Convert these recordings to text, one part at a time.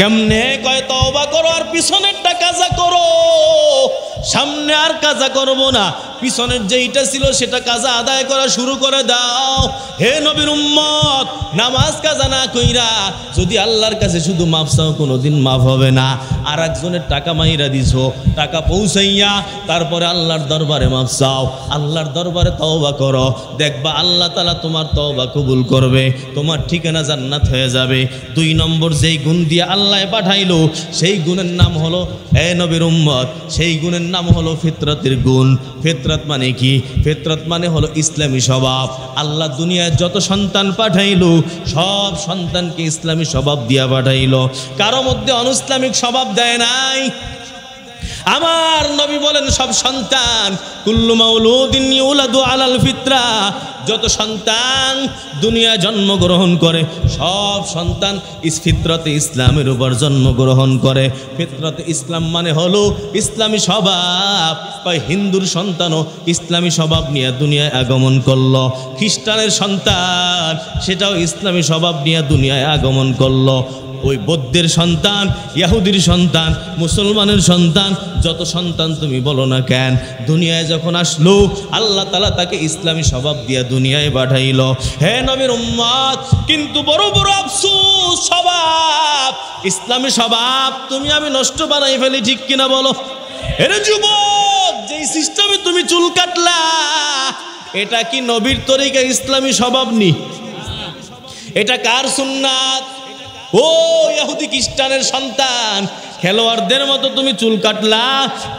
কেমনে কয় তওবা করো আর পিছনেরটা কাজা করো, সামনে আর কাজা করব না, পিছনের যেইটা ছিল সেটা কাজা আদায় করা শুরু করে দাও। হে নবীর উম্মত, নামাজ কাজা না কইরা যদি আল্লাহর কাছে শুধু মাফ চাও কোনোদিন মাফ হবে না। আর একজনের টাকা মাইরা দিছো, টাকা পৌঁছাইয়া তারপরে আল্লাহর দরবারে মাফ চাও, আল্লাহর দরবারে তওবা করো, দেখবা আল্লাহ তাআলা তোমার তওবা কবুল করবে, তোমার ঠিকানা জান্নাত হয়ে যাবে। 2 নম্বর যেই গুণ দিয়ে আল্লাহ পাঠাইলো সেই গুণের নাম হলো, হে নবীর উম্মত, সেই গুণের নাম হলো ফিতরতের গুণ। ফিতরত মানে কি? ফিতরত মানে হলো ইসলামী স্বভাব। আল্লাহ দুনিয়ায় যত সন্তান পাঠাইলো সব সন্তানকে ইসলামী স্বভাব দিয়া পাঠাইলো, কারো মধ্যে অনইসলামিক স্বভাব দেয় নাই। আমার নবী বলেন সব সন্তান কুল্লু মাউলুদিন ইউলাদু আলাল ফিতরা, যত সন্তান দুনিয়া জন্মগ্রহণ করে সব সন্তান ফিতরতে ইসলামের উপর জন্মগ্রহণ করে। ফিতরতে ইসলাম মানে হলো ইসলামী স্বভাব। কয় হিন্দুর সন্তানও ইসলামী স্বভাব নিয়ে দুনিয়ায় আগমন করলো, খ্রিস্টানের সন্তান সেটাও ইসলামী স্বভাব নিয়ে দুনিয়ায় আগমন করলো, ওই বৌদ্ধের সন্তান, ইহুদির সন্তান, মুসলমানের সন্তান, যত সন্তান তুমি বলো না কেন, দুনিয়ায় যখন আসলো আল্লাহ তাআলা তাকে ইসলামী স্বভাব দিয়া দুনিয়ায় পাঠাইলো। হে নবীর উম্মত, কিন্তু বড় বড় আফসোস, স্বভাব ইসলামী স্বভাব তুমি আমি নষ্ট বানাই ফেলি, ঠিক কিনা বলো? এরে যুবক, যেই সিস্টেমে তুমি চুল কাটলা এটা কি নবীর তরিকা ইসলামী স্বভাব নি? এটা কার সুন্নাত? ও ইহুদি খ্রিস্টানের সন্তান, খেলোয়াড়দের মতো তুমি চুল কাটলা,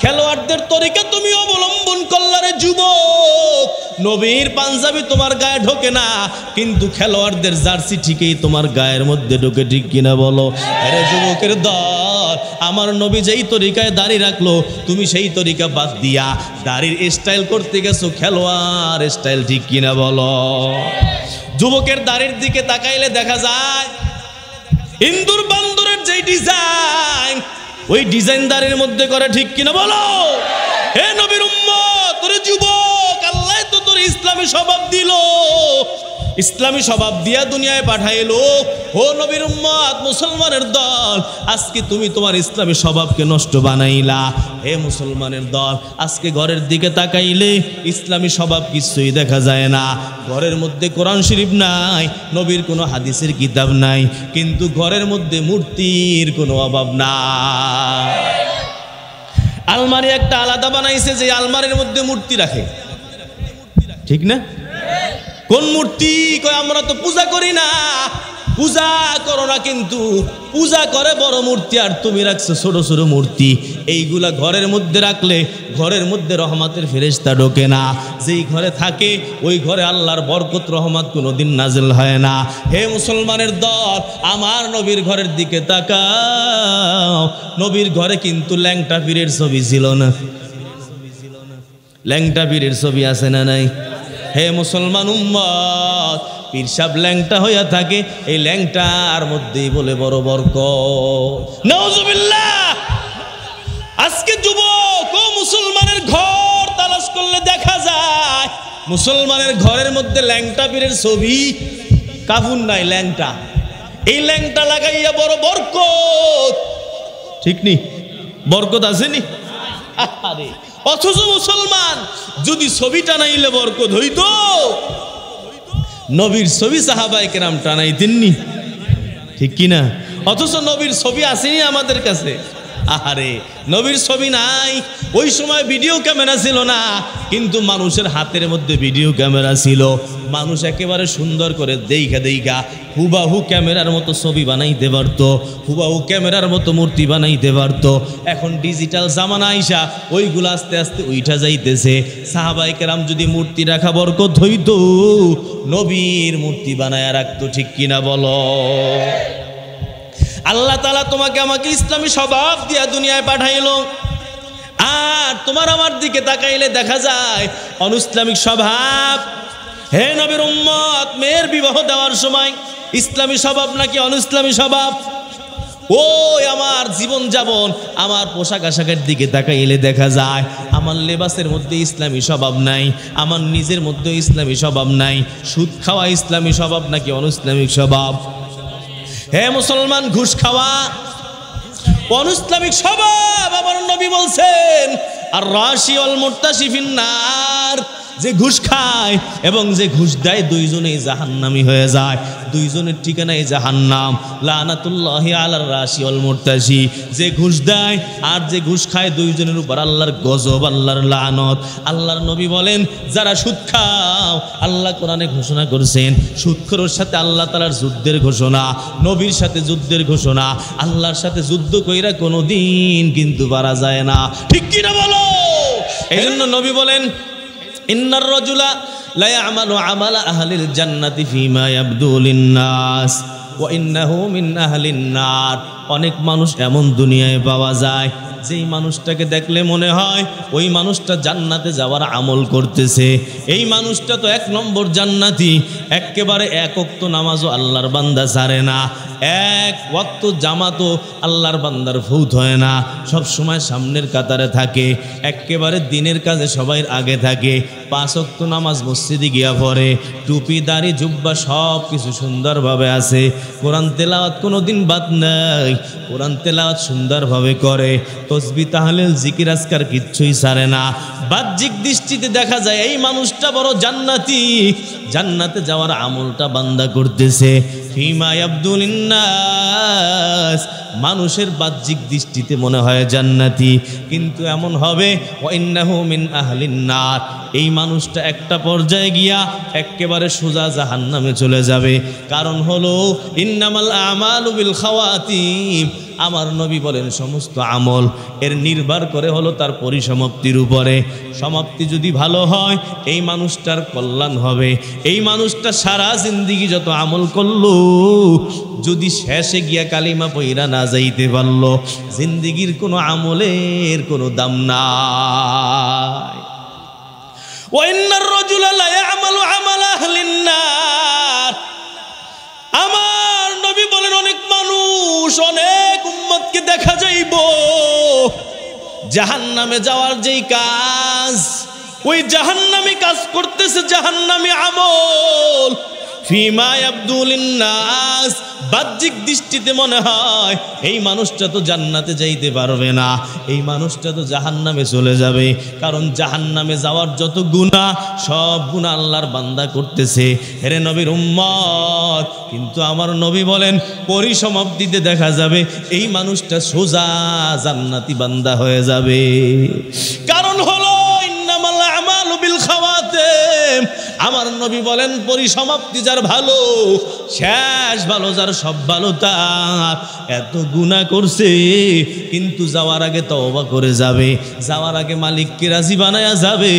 খেলোয়াড়দের তরিকা তুমি অবলম্বন করলা রে যুবক। নবীর পাঞ্জাবি তোমার গায়ে ঢোকে না, কিন্তু খেলোয়াড়দের জার্সি ঠিকই তোমার গায়ের মধ্যে ঢোকে, ঠিক কিনা বলো? আরে যুবকের দল, আমার নবী যেই তরিকায় দাড়ি রাখলো তুমি সেই তরিকা বাদ দিয়া দাড়ির স্টাইল করতে গেছো খেলোয়াড় স্টাইল, ঠিক কিনা বলো? যুবকের দাড়ির দিকে তাকাইলে দেখা যায় ইন্দুর বান্দরের যেই ডিজাইন ওই ডিজাইনদারের মধ্যে করে, ঠিক কিনা বলো? হে নবীর উম্মত, তোরে যুবক, আল্লাহ তো তোর ইসলামী স্বভাব দিল, ইসলামী স্বভাব দিয়া দুনিয়ায় পাঠাইলো। ও নবীর উম্মত, মুসলমানের দল, আজকে তুমি তোমার ইসলামী স্বভাবকে নষ্ট বানাইলা। হে মুসলমানের দল, আজকে ঘরের দিকে তাকাইলে ইসলামী স্বভাব কিছুই দেখা যায় না। ঘরের মধ্যে কোরআন শরীফ নাই, নবীর কোনো হাদিসের কিতাব নাই, কিন্তু ঘরের মধ্যে মূর্তির কোনো অভাব নাই। আলমারি একটা আলাদা বানাইছে যে আলমারির মধ্যে মূর্তি রাখে, ঠিক না? কোন মূর্তি? কয় আমরা তো পূজা করি না। পূজা করো না, কিন্তু পূজা করে বড় মূর্তি, আর তুমি রাখছো ছোট ছোট মূর্তি। এইগুলা ঘরের মধ্যে রাখলে ঘরের মধ্যে রহমতের ফেরেশতা ঢোকে না। যেই ঘরে থাকে ওই ঘরে আল্লাহর বরকত রহমত কোনোদিন নাজিল হয় না। হে মুসলমানের দল, আমার নবীর ঘরের দিকে তাকাও। নবীর ঘরে কিন্তু ল্যাংটা পীরের ছবি ছিল না। ল্যাংটা পীরের ছবি আছে না নাই? হে মুসলমান উম্মত, পীর সাহেব ল্যাংটা হইয়া থাকে, এই ল্যাংটার মধ্যেই বলে বড় বরকত। নাউজুবিল্লাহ। আজকে যুবক ও মুসলমানের ঘর তালাশ করলে দেখা যায় মুসলমানের ঘরের মধ্যে ল্যাংটা পীরের ছবি, কাফুন নাই, ল্যাংটা। এই ল্যাংটা লাগাইয়া বড় বরকত, ঠিক নি? বরকত আসেনি? আরে অথচ মুসলমান যদি ছবি টানাইলে বরকত হইতো, নবীর ছবি সাহাবায়ে কেরাম টানাইতেননি, ঠিক কিনা? অথচ নবীর ছবি আসেনি আমাদের কাছে। আরে নবীর ছবি নাই। ওই সময় ভিডিও ক্যামেরা ছিল না, কিন্তু মানুষের হাতের মধ্যে ভিডিও ক্যামেরা ছিল। মানুষ একেবারে সুন্দর করে দেইখা দেইখা হুবাহু ক্যামেরার মতো ছবি বানাইতে পারতো, হুবাহু ক্যামেরার মতো মূর্তি বানাইতে পারতো। এখন ডিজিটাল জামানা আইসা ওইগুলো আস্তে আস্তে উইঠা যাইতেছে। সাহাবায়ে কেরাম যদি মূর্তি রাখা বরকত হইতো, নবীর মূর্তি বানায়া রাখতো, ঠিক কিনা বলো? আল্লাহ তাআলা তোমাকে আমাকে ইসলামী স্বভাব দিয়া দুনিয়ায় পাঠাইলো, আর তোমার আমার দিকে তাকাইলে দেখা যায় অনইসলামিক স্বভাব। হে নবীর উম্মত, মেয়ের বিবাহ দেওয়ার সময় ইসলামী স্বভাব নাকি অনইসলামী স্বভাব? ওই আমার জীবন যাপন, আমার পোশাক আশাকের দিকে তাকাইলে দেখা যায় আমার লেবাসের মধ্যে ইসলামী স্বভাব নাই, আমার নিজের মধ্যে ইসলামী স্বভাব নাই। সুদ খাওয়া ইসলামী স্বভাব নাকি অনইসলামিক স্বভাব? হে মুসলমান, ঘুষ খাওয়া অনুইসলামিক স্বভাব আমার নবী বলছেন আর রাশি ওয়াল মুরতাশি ফিন্নার, যে ঘুষ খায় এবং যে ঘুষ দেয় দুইজনেই জাহান্নামী হয়ে যায়, দুইজনের ঠিকানাই জাহান্নাম। লানাতুল্লাহি আলার রাশি ওয়াল মুরতাশি, যে ঘুষ দেয় আর যে ঘুষ খায় দুইজনের উপর আল্লাহর গজব, আল্লাহর লানত। আল্লাহর নবী বলেন যারা সুদ খাও, আল্লাহ কোরআনে ঘোষণা করেছেন সুদখোরের সাথে আল্লাহ তাআলার যুদ্ধের ঘোষণা, নবীর সাথে যুদ্ধের ঘোষণা। আল্লাহর সাথে যুদ্ধ কইরা কোনোদিন কিন্তু পারা যায় না, ঠিক কি না বলো? এই জন্য নবী বলেন ইন্নার রাজুলা লা ইয়ামালু আমালা আহলিল জান্নাতি ফীমা ইয়াবদু লিন-নাস ওয়া ইন্নাহু মিন আহলিন নার। অনেক মানুষ এমন দুনিয়ায় পাওয়া যায় যেই মানুষটাকে দেখলে মনে হয় ওই মানুষটা জান্নাতে যাওয়ার আমল করতেছে। এই মানুষটা তো এক নম্বর জান্নাতি, একেবারে এক ওয়াক্ত নামাজও আল্লাহর বান্দা ছাড়ে না, এক ওয়াক্ত জামাতও আল্লাহর বান্দার ফৌত হয় না, সব সময় সামনের কাতারে থাকে, একেবারে দিনের কাজে সবাই আগে থাকে, 5 ওয়াক্ত নামাজ মসজিদে গিয়া পড়ে, টুপি দাড়ি জুব্বা সব কিছু সুন্দরভাবে আছে, কোরআন তেলাওয়াত কোনোদিন বাদ নাই, কোরআন তেলাওয়াত সুন্দরভাবে করে, তসবিহ তাহলিল জিকির আজকার কিচ্ছুই ছাড়ে না। বাহ্যিক দৃষ্টিতে দেখা যায় এই মানুষটা বড় জান্নাতি, জান্নাতে যাওয়ার আমলটা বান্দা করতেছে। ফীমা ইয়াবদুল নাস, মানুষের বাহ্যিক দৃষ্টিতে মনে হয় জান্নাতি, কিন্তু এমন হবে ওয়া ইন্নাহু মিন আহলিন নার, এই মানুষটা একটা পর্যায়ে গিয়া একেবারে সোজা জাহান্নামে চলে যাবে। কারণ হলো ইন্নামাল আমালু বিল খাওয়াতিম, আমার নবী বলেন সমস্ত আমল এর নির্ভর করে হলো তার পরিসমাপ্তির উপরে। সমাপ্তি যদি ভালো হয় এই মানুষটার কল্যাণ হবে। এই মানুষটা সারা জিন্দিগি যত আমল করলো, যদি শেষে গিয়া কালিমা পইরা না যাইতে পারলো, জিন্দিগির কোনো আমলের কোনো দাম নাই। ওয়া ইন্নার রাজুলা লা ইয়ামালু আমালা আহলিন নার, আমার নবী বলেন অনেক মানুষ, অনেক উম্মতকে দেখা যাইব জাহান্নামে যাওয়ার যেই কাজ, ওই জাহান্নামী কাজ করতেছে, জাহান্নামী আমল। ফীমা ইয়াবদুল নাস, বাহ্যিক দৃষ্টিতে মনে হয় এই মানুষটা তো জান্নাতে যাইতে পারবে না, এই মানুষটা তো জাহান্নামে চলে যাবে, কারণ জাহান্নামে যাওয়ার যত গুনাহ সব গুনাহ আল্লাহর বান্দা করতেছে। হেরে নবীর উম্মত, কিন্তু আমার নবী বলেন পরিসমাপ্তিতে দেখা যাবে এই মানুষটা সোজা জান্নাতি বান্দা হয়ে যাবে। কারণ হলো ইন্নামাল আমালু বিল খাওয়াতিম, আমার নবী বলেন পরিসমাপ্তি যার ভালো, শেষ ভালো যার, সব ভালো তার। এত গুনাহ করছে কিন্তু যাওয়ার আগে তওবা করে যাবে, যাওয়ার আগে মালিককে রাজি বানায়া যাবে,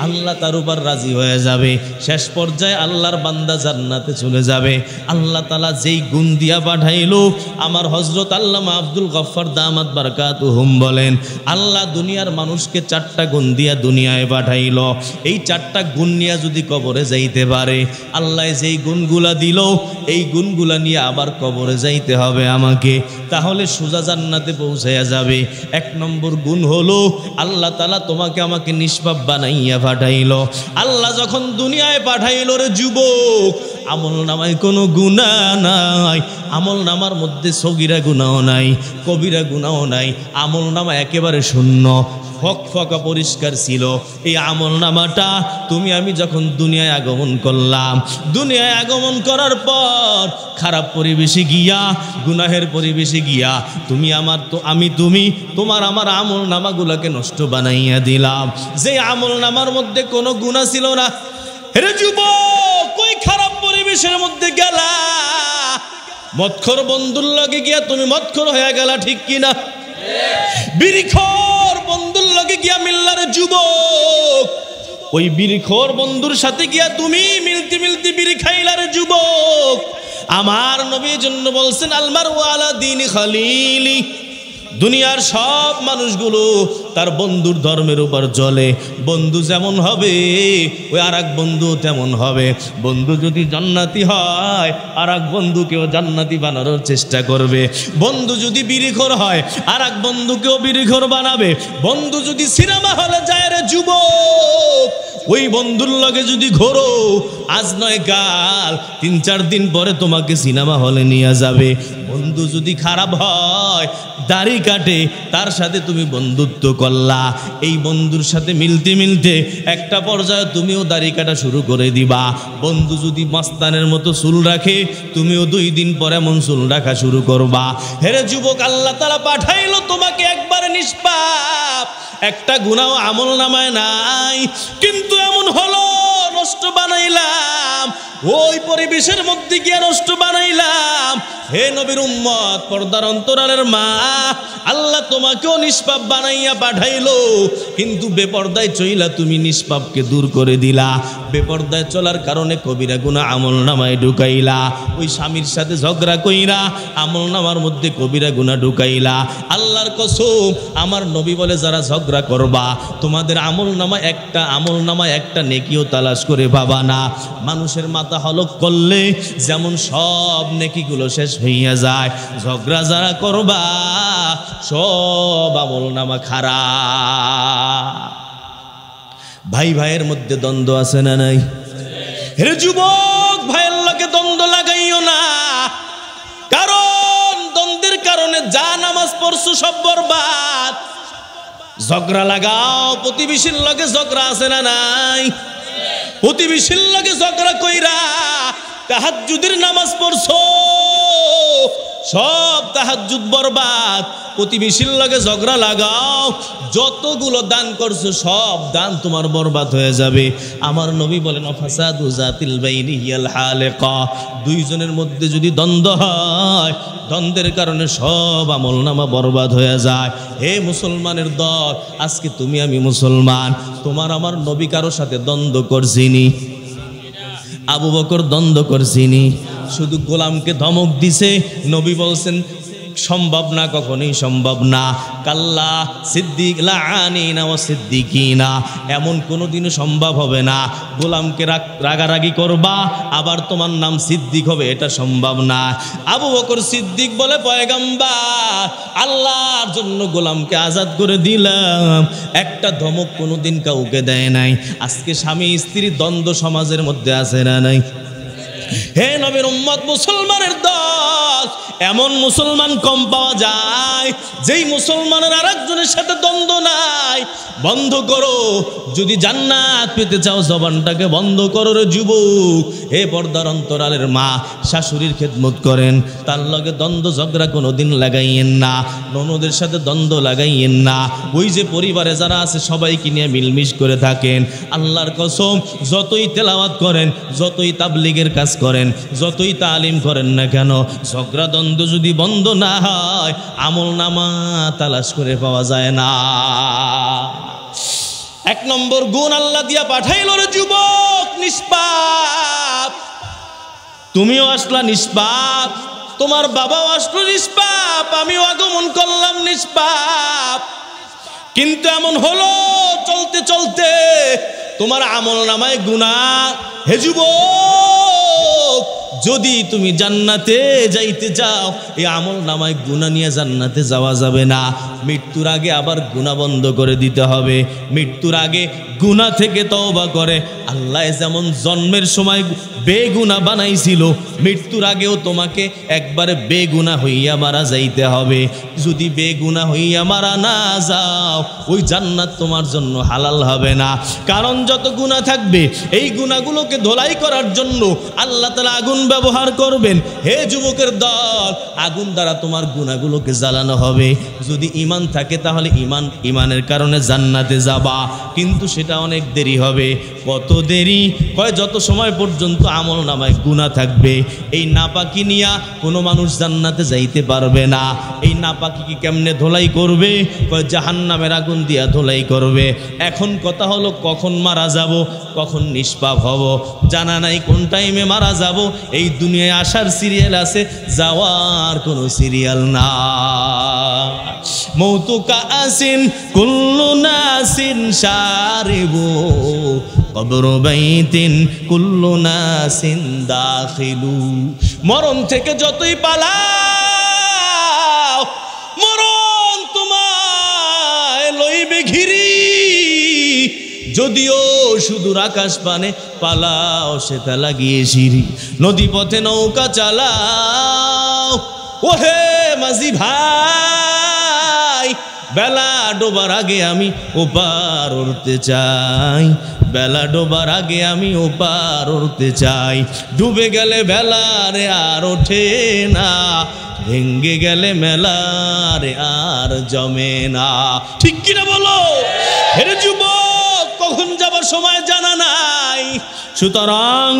আল্লাহ তার উপর রাজি হয়ে যাবে, শেষ পর্যায়ে আল্লাহর বান্দা জান্নাতে চলে যাবে। আল্লাহ তাআলা যেই গুণ দিয়া পাঠাইলো, আমার হযরত আল্লামা আব্দুল গফফার দামাত বারাকাতুহুম বলেন আল্লাহ দুনিয়ার মানুষকে 4টা গুণ দিয়া দুনিয়ায় পাঠাইলো। এই 4টা গুণ নিয়ে যদি কবরে যাইতে পারে, আল্লাহ যেই গুণগুলা দিল এই গুণগুলা নিয়ে আবার কবরে যাইতে হবে আমাকে, তাহলে সোজা জান্নাতে পৌঁছায়া যাবে। 1 নম্বর গুণ হলো আল্লাহ তাআলা তোমাকে আমাকে নিষ্পাপ বানাইয়া পাঠাইলো। আল্লাহ যখন দুনিয়ায় পাঠাইলো রে যুবক, আমল নামায় কোনো গুনাহ নাই, আমল নামার মধ্যে সগীরা গুনাহ নাই, কবিরা গুনাহ নাই, আমল নামা একেবারে শূন্য, ফকফকা পরিষ্কার ছিল। এই আমল নামাটা তুমি আমি যখন দুনিয়ায় আগমন করলাম, দুনিয়ায় আগমন করার পর খারাপ পরিবেশে গিয়া, গুনাহের পরিবেশে গিয়া তুমি আমার তো আমি তুমি তোমার আমার আমল নামাগুলোকে নষ্ট বানাইয়া দিলাম। যে আমল নামার মধ্যে কোনো গুনাহ ছিল না, হে যুবক কই খারাপ পরিবেশের মধ্যে গেলা, মদখোর বন্ধুর লগে গিয়া তুমি মদখোর হয়ে গেলা, ঠিক কিনা? বিড়িখোর বন্ধুর লগে গিয়া মিল্লার যুবক, ওই বিড়িখোর বন্ধুর সাথে গিয়া তুমি মিলতি মিলতি বিড়ি খাইলার যুবক। আমার নবীর জন্য বলছেন আলমারু আলা দীনি খালিলি, দুনিয়ার সব মানুষগুলো তার বন্ধুর ধর্মের উপর চলে। বন্ধু যেমন হবে ওই আর এক বন্ধু তেমন হবে। বন্ধু যদি জান্নাতি হয় আর এক বন্ধুকেও জান্নাতি বানানোর চেষ্টা করবে। বন্ধু যদি বিড়িখোর হয় আর এক বন্ধুকেও বিড়িখোর বানাবে। বন্ধু যদি সিনেমা হলে যায় রে যুবক, ওই বন্ধুর লগে যদি ঘোরো আজ নয় কাল 3-4 দিন পরে তোমাকে সিনেমা হলে নিয়ে যাবে। বন্ধু যদি খারাপ হয়, দাড়ি কাটে, তার সাথে তুমি বন্ধুত্ব করলা, এই বন্ধুর সাথে মিলতে মিলতে একটা পর্যায়ে তুমিও দাড়ি কাটা শুরু করে দিবা। বন্ধু যদি মাস্তানের মতো চুল রাখে, তুমিও 2 দিন পরে এমন চুল রাখা শুরু করবা। হেরে যুবক, আল্লাহ তাআলা পাঠাইলো তোমাকে একবারে নিষ্পাপ, একটা গুনাহ আমল নামায় নাই, কিন্তু এমন হলো নষ্ট বানাইলাম, ওই পরিবেশের মধ্যে গিয়ে নষ্ট বানাইলাম। হে নবীর উম্মত, পর্দার অন্তরালের মা, আল্লাহ তোমাকেও নিষ্পাপ বানাইয়া পাঠাইলো, কিন্তু বেপর্দায় চইলা তুমি নিষ্পাপকে দূর করে দিলা। বেপর্দায় চলার কারণে কবিরা গুনাহ আমল নামায় ঢুকাইলা। ওই স্বামীর সাথে ঝগড়া কইরা আমল নামার মধ্যে কবিরা গুনাহ ঢুকাইলা। আল্লাহর কসম, আমার নবী বলে, যারা ঝগড়া করবা তোমাদের আমল নামা একটা নেকিও তালাশ করে পাবা না। মানুষের মাথা হলক করলে যেমন সব নেকিগুলো শেষ হইয়া যায়, ঝগড়া যারা করবা সব আমল নামা খারাপ। ভাই ভাইয়ের মধ্যে দ্বন্দ্ব আছে না নাই? হে যুবক, ভাইয়ের লগে দ্বন্দ্ব লাগাইও না, কারণ দ্বন্দ্বের কারণে যা নামাজ পড়ছো সব বরবাদ। ঝগড়া লাগাও, প্রতিবেশীর লগে ঝগড়া আছে না নাই? প্রতিবেশীর লগে ঝগড়া কইরা তাহাজ্জুদের নামাজ পড়ছো, সব তাহাজ্জুদ বরবাদ। প্রতিবেশীর লগে ঝগড়া লাগাও, যতগুলো দান করছো সব দান তোমার বরবাদ হয়ে যাবে। আমার নবী বলেন, ফাসাদু জাতিল বাইনি হিয়াল হালিকা, দুইজনের মধ্যে যদি দ্বন্দ্ব হয়, দ্বন্দ্বের কারণে সব আমলনামা বরবাদ হয়ে যায়। হে মুসলমানের দল, আজকে তুমি আমি মুসলমান, তোমার আমার নবী কারো সাথে দ্বন্দ্ব করছিনি? আবু বকর দ্বন্দ্ব করছিনি? শুধু গোলামকে ধমক দিছে, নবী বলছেন সম্ভব না, কখনোই সম্ভব না। কাল্লা সিদ্দিক লাআনিনা ওয়া সিদ্দিকিনা, এমন কোনোদিনও সম্ভব হবে না। গোলামকে রাগারাগি করবা আবার তোমার নাম সিদ্দিক হবে, এটা সম্ভব না। আবু বকর সিদ্দিক বলে, পয়গম্বর, আল্লাহর জন্য গোলামকে আজাদ করে দিলাম, একটা ধমক কোনোদিন কাউকে দেয় নাই। আজকে স্বামী স্ত্রীর দ্বন্দ্ব সমাজের মধ্যে আছে না নাই? হে নবীর উম্মত, মুসলমানের দল, এমন মুসলমান কম পাওয়া যায় যেই মুসলমানের আরেকজনের সাথে দ্বন্দ্ব নাই। বন্ধ করো, যদি জান্নাত পেতে চাও জবানটাকে বন্ধ করো রে যুবক। হে পর্দার অন্তরালের মা, শাশুড়ির খেদমত করেন, তার লগে দ্বন্দ্ব ঝগড়া কোনোদিন লাগাইয়েন না, ননদের সাথে দ্বন্দ্ব লাগাইয়েন না। ওই যে পরিবারে যারা আছে সবাইকে নিয়ে মিলমিশ করে থাকেন। আল্লাহর কসম, যতই তেলাওয়াত করেন, যতই তাবলীগের কাজ করেন, যতই তালিম করেন না কেন, ঝগড়া দ্বন্দ্ব যদি বন্ধ না হয়, আমল নামা তালাশ করে পাওয়া যায় না। 1 নম্বর গুণ আল্লাহ দিয়া পাঠাইল রে যুবক, নিষ্পাপ। তুমিও আসলা নিষ্পাপ, তোমার বাবাও আসলো নিষ্পাপ, আমিও আগমন করলাম নিষ্পাপ। কিন্তু এমন হলো চলতে চলতে তোমার আমল নামায় গুনাহ। হে যুবক, যদি তুমি জান্নাতে যাইতে চাও, এই আমল নামায় গুনাহ নিয়ে জান্নাতে যাওয়া যাবে না। মৃত্যুর আগে আবার গুনাহ বন্ধ করে দিতে হবে। মৃত্যুর আগে গুনাহ থেকে তওবা করে আল্লাহ যেমন জন্মের সময় বেগুনাহ বানাইছিল, মৃত্যুর আগেও তোমাকে একবারে বেগুনাহ হইয়া মারা যাইতে হবে। যদি বেগুনাহ হইয়া মারা না যাও, ওই জান্নাত তোমার জন্য হালাল হবে না। কারণ যত গুনাহ থাকবে, এই গুনাহগুলোকে ধোলাই করার জন্য আল্লাহ তাআলা আগুন ব্যবহার করবেন। হে যুবকের দল, আগুন দ্বারা তোমার গুনাহগুলোকে জ্বালানো হবে। যদি ঈমান থাকে তাহলে ঈমানের কারণে জান্নাতে যাবা, কিন্তু সেটা অনেক দেরি হবে। কত দেরি? কয় যত সময় পর্যন্ত আমল নামায় গুনাহ থাকবে। এই নাপাকি নিয়া কোনো মানুষ জান্নাতে যাইতে পারবে না। এই নাপাকি কি কেমনে ধোলাই করবে? কয় জাহান্নামের আগুন দিয়া ধোলাই করবে। এখন কথা হলো, কখন মারা যাব, কখন নিষ্পাপ হব জানা নাই, কোন টাইমে মারা যাব। এই দুনিয়ায় আসার সিরিয়াল আছে, যাওয়ার কোনো সিরিয়াল না। মৌতুকা আসিন কুল্লু নাসিন শারিবু, কবর বাইতিন কুল্লু নাসিন দাখিলু। মরণ থেকে যতই পালাও, মরণ তোমায় লইবে ঘিরি। যদিও সুদূর আকাশ পানে পালাও সেটা লাগিয়ে সিঁড়ি, নদী পথে নৌকা চালাও। ওহে মাঝি ভাই, বেলা ডোবার আগে আমি ওপার উঠতে চাই, বেলা ডোবার আগে আমি ওপার উঠতে চাই। ডুবে গেলে বেলা রে আর ওঠে না, ভেঙ্গে গেলে মেলা রে আর জমে না। ঠিক কিনা বলো? হেরে যুবক, কখন যাবার সময় জানা নাই, সুতরাং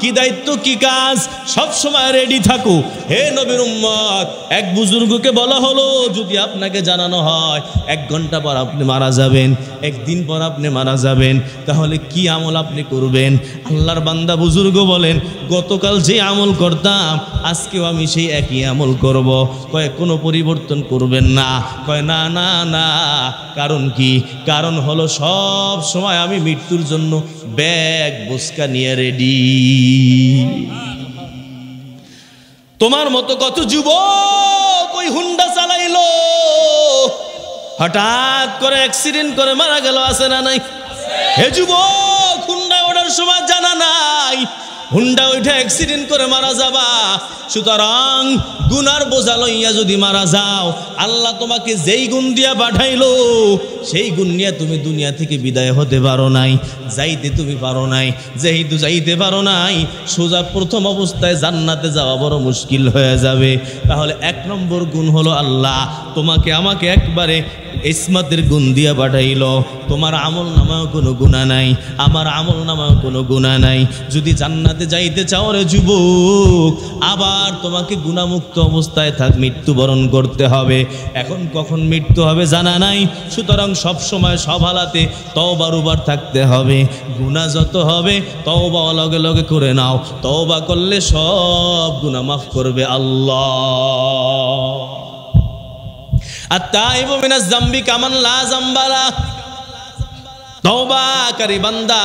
কি দায়িত্ব কি কাজ সব সময় রেডি থাকো। হে নবীর উম্মত, এক বুজুর্গকে বলা হলো যদি আপনাকে জানানো হয় 1 ঘন্টা পর আপনি মারা যাবেন, 1 দিন পর আপনি মারা যাবেন, তাহলে কি আমল আপনি করবেন? আল্লাহর বান্দা বুজুর্গ বলেন, গতকাল যে আমল করতাম আজকেও আমি সেই একই আমল করব। কয় কোনো পরিবর্তন করবেন না? কয় না না না। কারণ কি? কারণ হলো সব সময় আমি মৃত্যুর জন্য ব্যাগ বস্কা নিয়ে রেডি। তোমার মতো কত যুবক ওই হুন্ডা চালাইলো, হঠাৎ করে অ্যাক্সিডেন্ট করে মারা গেল, আছে না নাই? হে যুবক, হুন্ডায় ওঠার সময় জানা নাই হুন্ডা ওইটা অ্যাক্সিডেন্ট করে মারা যাবা। সুতরাং গুনার বোঝা লইয়া যদি মারা যাও, আল্লাহ তোমাকে যেই গুণ দিয়া পাঠাইলো সেই গুণ নিয়ে তুমি দুনিয়া থেকে বিদায় হতে পারো নাই, যাইতে তুমি পারো নাই। যেহেতু যাইতে পারো নাই, সোজা প্রথম অবস্থায় জান্নাতে যাওয়া বড় মুশকিল হয়ে যাবে। তাহলে 1 নম্বর গুণ হলো আল্লাহ তোমাকে আমাকে একবারে ইসমাতের গুণ দিয়া পাঠাইলো। তোমার আমল নামাও কোনো গুনাহ নাই, আমার আমল নামাও কোনো গুনাহ নাই। যদি জান্নাতে যাইতে চাও রে যুবক, আবার তোমাকে গুনাহমুক্ত অবস্থায় মৃত্যুবরণ করতে হবে। এখন কখন মৃত্যু হবে জানা নাই, সুতরাং সব সময় সব হালাতে তওবার উপর থাকতে হবে। গুনাহ যত হবে তওবা লগে লগে করে নাও, তওবা করলে সব গুনাহ মাফ করবে আল্লাহ। আত-তাইবু মিনাজ যামবি কামান লা যামবা লা। তওবাকারী বান্দা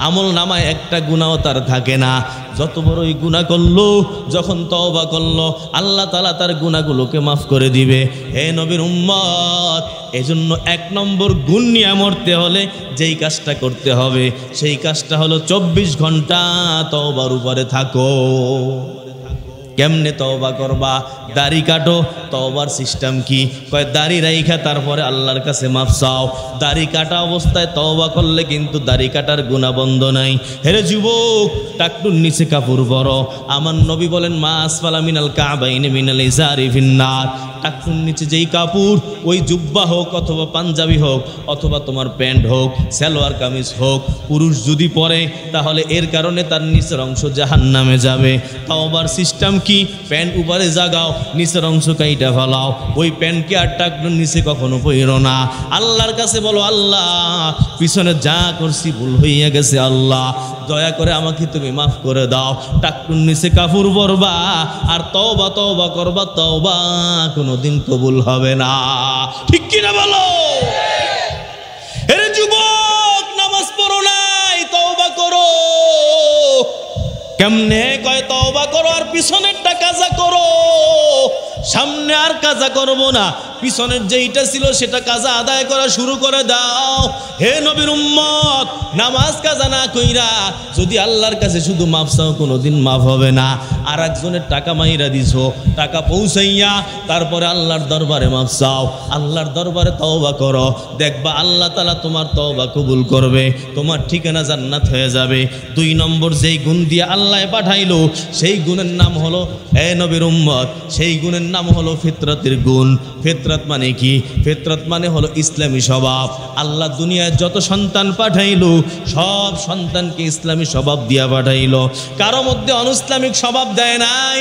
আমল নামায় একটা গুনাহও তার থাকে না। যত বড়ই গুনাহ করলো, যখন তওবা করলো, আল্লাহ তাআলা তার গুনাহগুলোকে মাফ করে দিবে। হে নবীর উম্মত, এজন্য 1 নম্বর গুণ নিয়ে মরতে হলে যেই কাজটা করতে হবে সেই কাজটা হলো 24 ঘন্টা তওবার উপরে থাকো। কেমনে তওবা করবা? দাড়ি কাটো। তওবার সিস্টেম কি? কয় দাড়ি রাইখা তারপরে আল্লাহর কাছে মাফ চাও। দাড়ি কাটা অবস্থায় তওবা করলে কিন্তু দাড়ি কাটার গুনাহ বন্ধ নাই। হেরে যুবক, টাকটুর নিচে কাপড় পরো। আমার নবী বলেন, মা আসফালা মিনাল কাবাইনি মিনাল ইজারি ফিন্নার। টাকটুর নিচে যেই কাপড়, ওই জুব্বা হোক অথবা পাঞ্জাবি হোক অথবা তোমার প্যান্ট হোক, সালোয়ার কামিজ হোক, পুরুষ যদি পরে তাহলে এর কারণে তার নিচের অংশ জাহান্নামে যাবে। তওবার সিস্টেম কি? প্যান্ট উপরে জাগাও, নিচের অংশ কাইটা ফেলাও। ওই প্যান্টকে আর টাকটুর নিচে কখনো পইরো না। আল্লাহর কাছে বলো, আল্লাহ পিছনে যা করছি ভুল হইয়া গেছে, আল্লাহ দয়া করে আমাকে তুমি মাফ করে দাও। টাকটুর নিচে কাপড় পরবা আর তওবা তওবা করবা, তওবা কোনোদিন কবুল হবে না। ঠিক কিনা বলো? আরে যুবক, নামাজ পড়ো নাই, তওবা করো। কেমনে? কয় তওবা করো আর পিছনেরটা কাজা করো। সামনে আর কাজা করবো না, পিছনের যেইটা ছিল সেটা কাজা আদায় করা শুরু করে দাও। হে নবীর উম্মত, নামাজ কাজা না কইরা যদি আল্লাহর কাছে শুধু মাফ চাও, কোনোদিন মাফ হবে না। আর একজনের টাকা মাইরা দিছো, টাকা পৌঁছাইয়া তারপরে আল্লাহর দরবারে মাফ চাও, আল্লাহর দরবারে তওবা করো। দেখবা আল্লাহ তাআলা তোমার তওবা কবুল করবে, তোমার ঠিকানা জান্নাত হয়ে যাবে। 2 নম্বর যেই গুণ দিয়ে আল্লাহ পাঠাইলো সেই গুণের নাম হলো, হে নবীর উম্মত, সেই গুণের নাম হলো ফিতরাতের গুণ। ফিতরাত মানে কি? ফিতরাত মানে হলো ইসলামী স্বভাব। আল্লাহ দুনিয়ায় যত সন্তান পাঠাইলো সব সন্তানকে ইসলামী স্বভাব দিয়া পাঠাইলো, কারো মধ্যে অনইসলামিক স্বভাব দেয় নাই।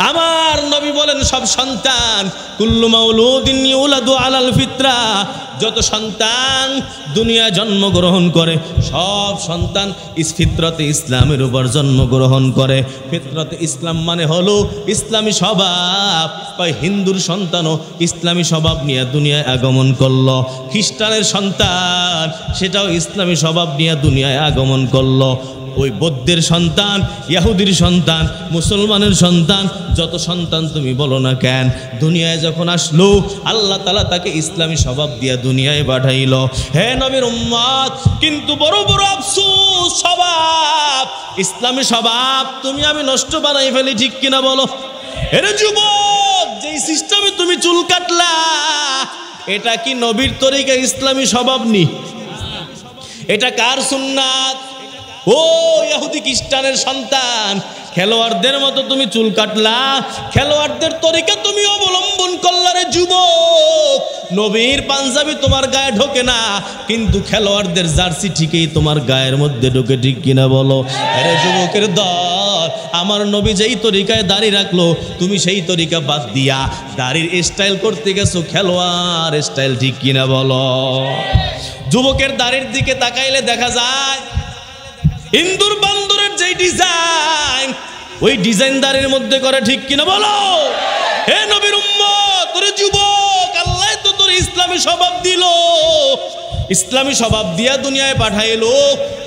আমার নবী বলেন, সব সন্তান কুল্লু মাউলুদিন ইউলাদু আলাল ফিতরা, যত সন্তান দুনিয়ায় জন্মগ্রহণ করে সব সন্তান ফিতরতে ইসলামের উপর জন্মগ্রহণ করে। ফিতরতে ইসলাম মানে হলো ইসলামী স্বভাব। হিন্দুর সন্তানও ইসলামী স্বভাব নিয়ে দুনিয়ায় আগমন করলো, খ্রিস্টানের সন্তান সেটাও ইসলামী স্বভাব নিয়ে দুনিয়ায় আগমন করলো। ওই বৌদ্ধের সন্তান, ইহুদির সন্তান, মুসলমানের সন্তান, যত সন্তান তুমি বলো না কেন, দুনিয়ায় যখন আসলো আল্লাহ তাআলা তাকে ইসলামী স্বভাব দিয়া দুনিয়ায় পাঠাইল। হে নবীর উম্মত, কিন্তু বড় বড় আফসোস, স্বভাব, ইসলামী স্বভাব তুমি আমি নষ্ট বানাই ফেলি, ঠিক কিনা বলো? এরে যুবক, যেই সিস্টেমে তুমি চুল কাটলা, এটা কি নবীর তরিকা ইসলামী স্বভাব নি? এটা কার সুন্নাত? ও ইহুদি খ্রিস্টানের সন্তান, খেলোয়াড়দের মতো তুমি চুল কাটলা, খেলোয়াড়দের তরিকা তুমি অবলম্বন করলা রে যুবক। নবীর পাঞ্জাবি তোমার গায়ে ঢোকে না, কিন্তু খেলোয়াড়দের জার্সি ঠিকই তোমার গায়ের মধ্যে ঢোকে, ঠিক কিনা বলো? আরে যুবকের দল, আমার নবী যেই তরিকায় দাড়ি রাখলো, তুমি সেই তরিকা বাদ দিয়া দাড়ির স্টাইল করতে গেছো খেলোয়াড় স্টাইল, ঠিক কিনা বলো? যুবকের দাড়ির দিকে তাকাইলে দেখা যায় ইন্দুর বান্দরের যেই ডিজাইন, ওই ডিজাইন দাড়ির মধ্যে করে, ঠিক কিনা বলো? হে নবীর উম্মত, তোরে যুবক, আল্লাহ তো তোর ইসলামী স্বভাব দিল, ইসলামী স্বভাব দিয়া দুনিয়ায় পাঠাইলো।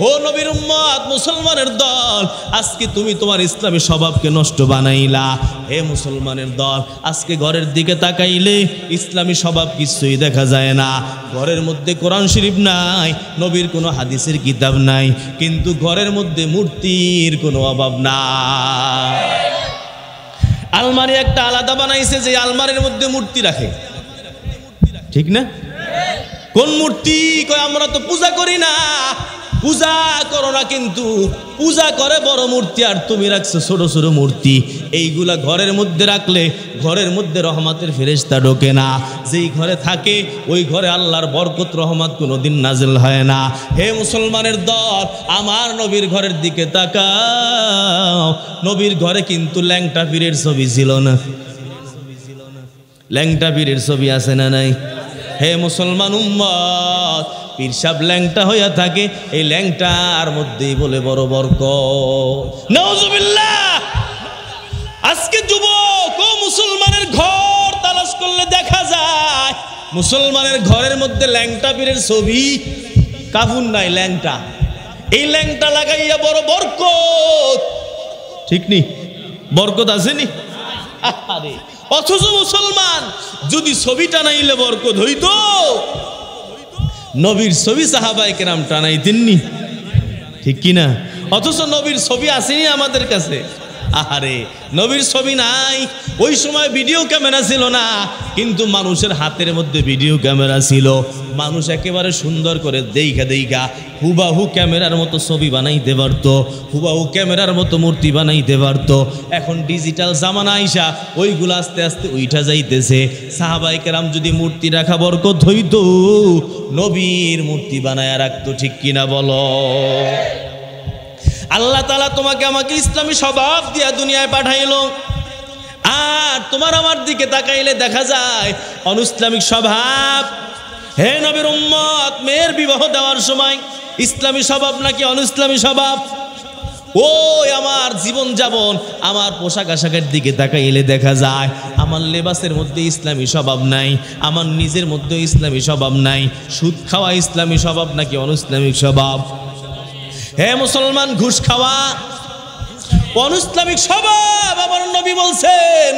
ও নবীর উম্মত, মুসলমানের দল, আজকে তুমি তোমার ইসলামী স্বভাবকে নষ্ট বানাইলা। হে মুসলমানের দল, আজকে ঘরের দিকে তাকাইলে ইসলামী স্বভাব কিছুই দেখা যায় না। ঘরের মধ্যে কোরআন শরীফ নাই, নবীর কোনো হাদিসের কিতাব নাই, কিন্তু ঘরের মধ্যে মূর্তির কোনো অভাব নাই। আলমারি একটা আলাদা বানাইছে, যে আলমারির মধ্যে মূর্তি রাখে, ঠিক না? কোন মূর্তি? কয় আমরা তো পূজা করি না। পূজা করো না, কিন্তু পূজা করে বড় মূর্তি, আর তুমি রাখছো ছোট ছোট মূর্তি। এইগুলা ঘরের মধ্যে রাখলে ঘরের মধ্যে রহমতের ফেরেশতা ঢোকে না। যেই ঘরে থাকে ওই ঘরে আল্লাহর বরকত রহমত কোনোদিন নাজিল হয় না। হে মুসলমানের দল, আমার নবীর ঘরের দিকে তাকাও। নবীর ঘরে কিন্তু ল্যাংটা পীরের ছবি ছিল না। ল্যাংটা পীরের ছবি আছে না নাই? হে মুসলমান উম্মত, পীর সাহেব ল্যাংটা হইয়া থাকে, এই ল্যাংটার মধ্যেই বলে বড় বরকত। নাউজুবিল্লাহ। আজকে যুবক ও মুসলমানের ঘর তালাশ করলে দেখা যায় মুসলমানের ঘরের মধ্যে ল্যাংটা পীরের ছবি, কাফুন নাই, ল্যাংটা। এই ল্যাংটা লাগাইয়া বড় বরকত, ঠিক নি? বরকত আসেনি? আরে অথচ মুসলমান যদি ছবি টানাইলে বরকত হইতো, নবীর ছবি সাহাবায়ে কেরাম টানাইতেননি, ঠিক কিনা? অথচ নবীর ছবি আসেনি আমাদের কাছে। আরে নবীর ছবি নাই। ওই সময় ভিডিও ক্যামেরা ছিল না, কিন্তু মানুষের হাতের মধ্যে ভিডিও ক্যামেরা ছিল। মানুষ একেবারে সুন্দর করে দেইখা দেইখা হুবাহু ক্যামেরার মতো ছবি বানাইতে পারতো, হুবাহু ক্যামেরার মতো মূর্তি বানাইতে পারতো। এখন ডিজিটাল জামানা আইসা ওইগুলো আস্তে আস্তে উইঠা যাইতেছে। সাহাবায়ে কেরাম যদি মূর্তি রাখা বরকত হইতো, নবীর মূর্তি বানায়া রাখতো, ঠিক কিনা বলো? আল্লাহ তাআলা তোমাকে আমাকে ইসলামী স্বভাব দিয়া দুনিয়ায় পাঠাইলো, আর তোমার আমার দিকে তাকাইলে দেখা যায় অনইসলামিক স্বভাব। হে নবীর উম্মত, মেয়ের বিবাহ দেওয়ার সময় ইসলামী স্বভাব নাকি অনইসলামী স্বভাব? ওই আমার জীবন যাপন, আমার পোশাক আশাকের দিকে তাকাইলে দেখা যায় আমার লেবাসের মধ্যে ইসলামী স্বভাব নাই, আমার নিজের মধ্যে ইসলামী স্বভাব নাই। সুদ খাওয়া ইসলামী স্বভাব নাকি অনইসলামিক স্বভাব? হে মুসলমান, ঘুষ খাওয়া অনইসলামিক স্বভাব। আমার নবী বলছেন,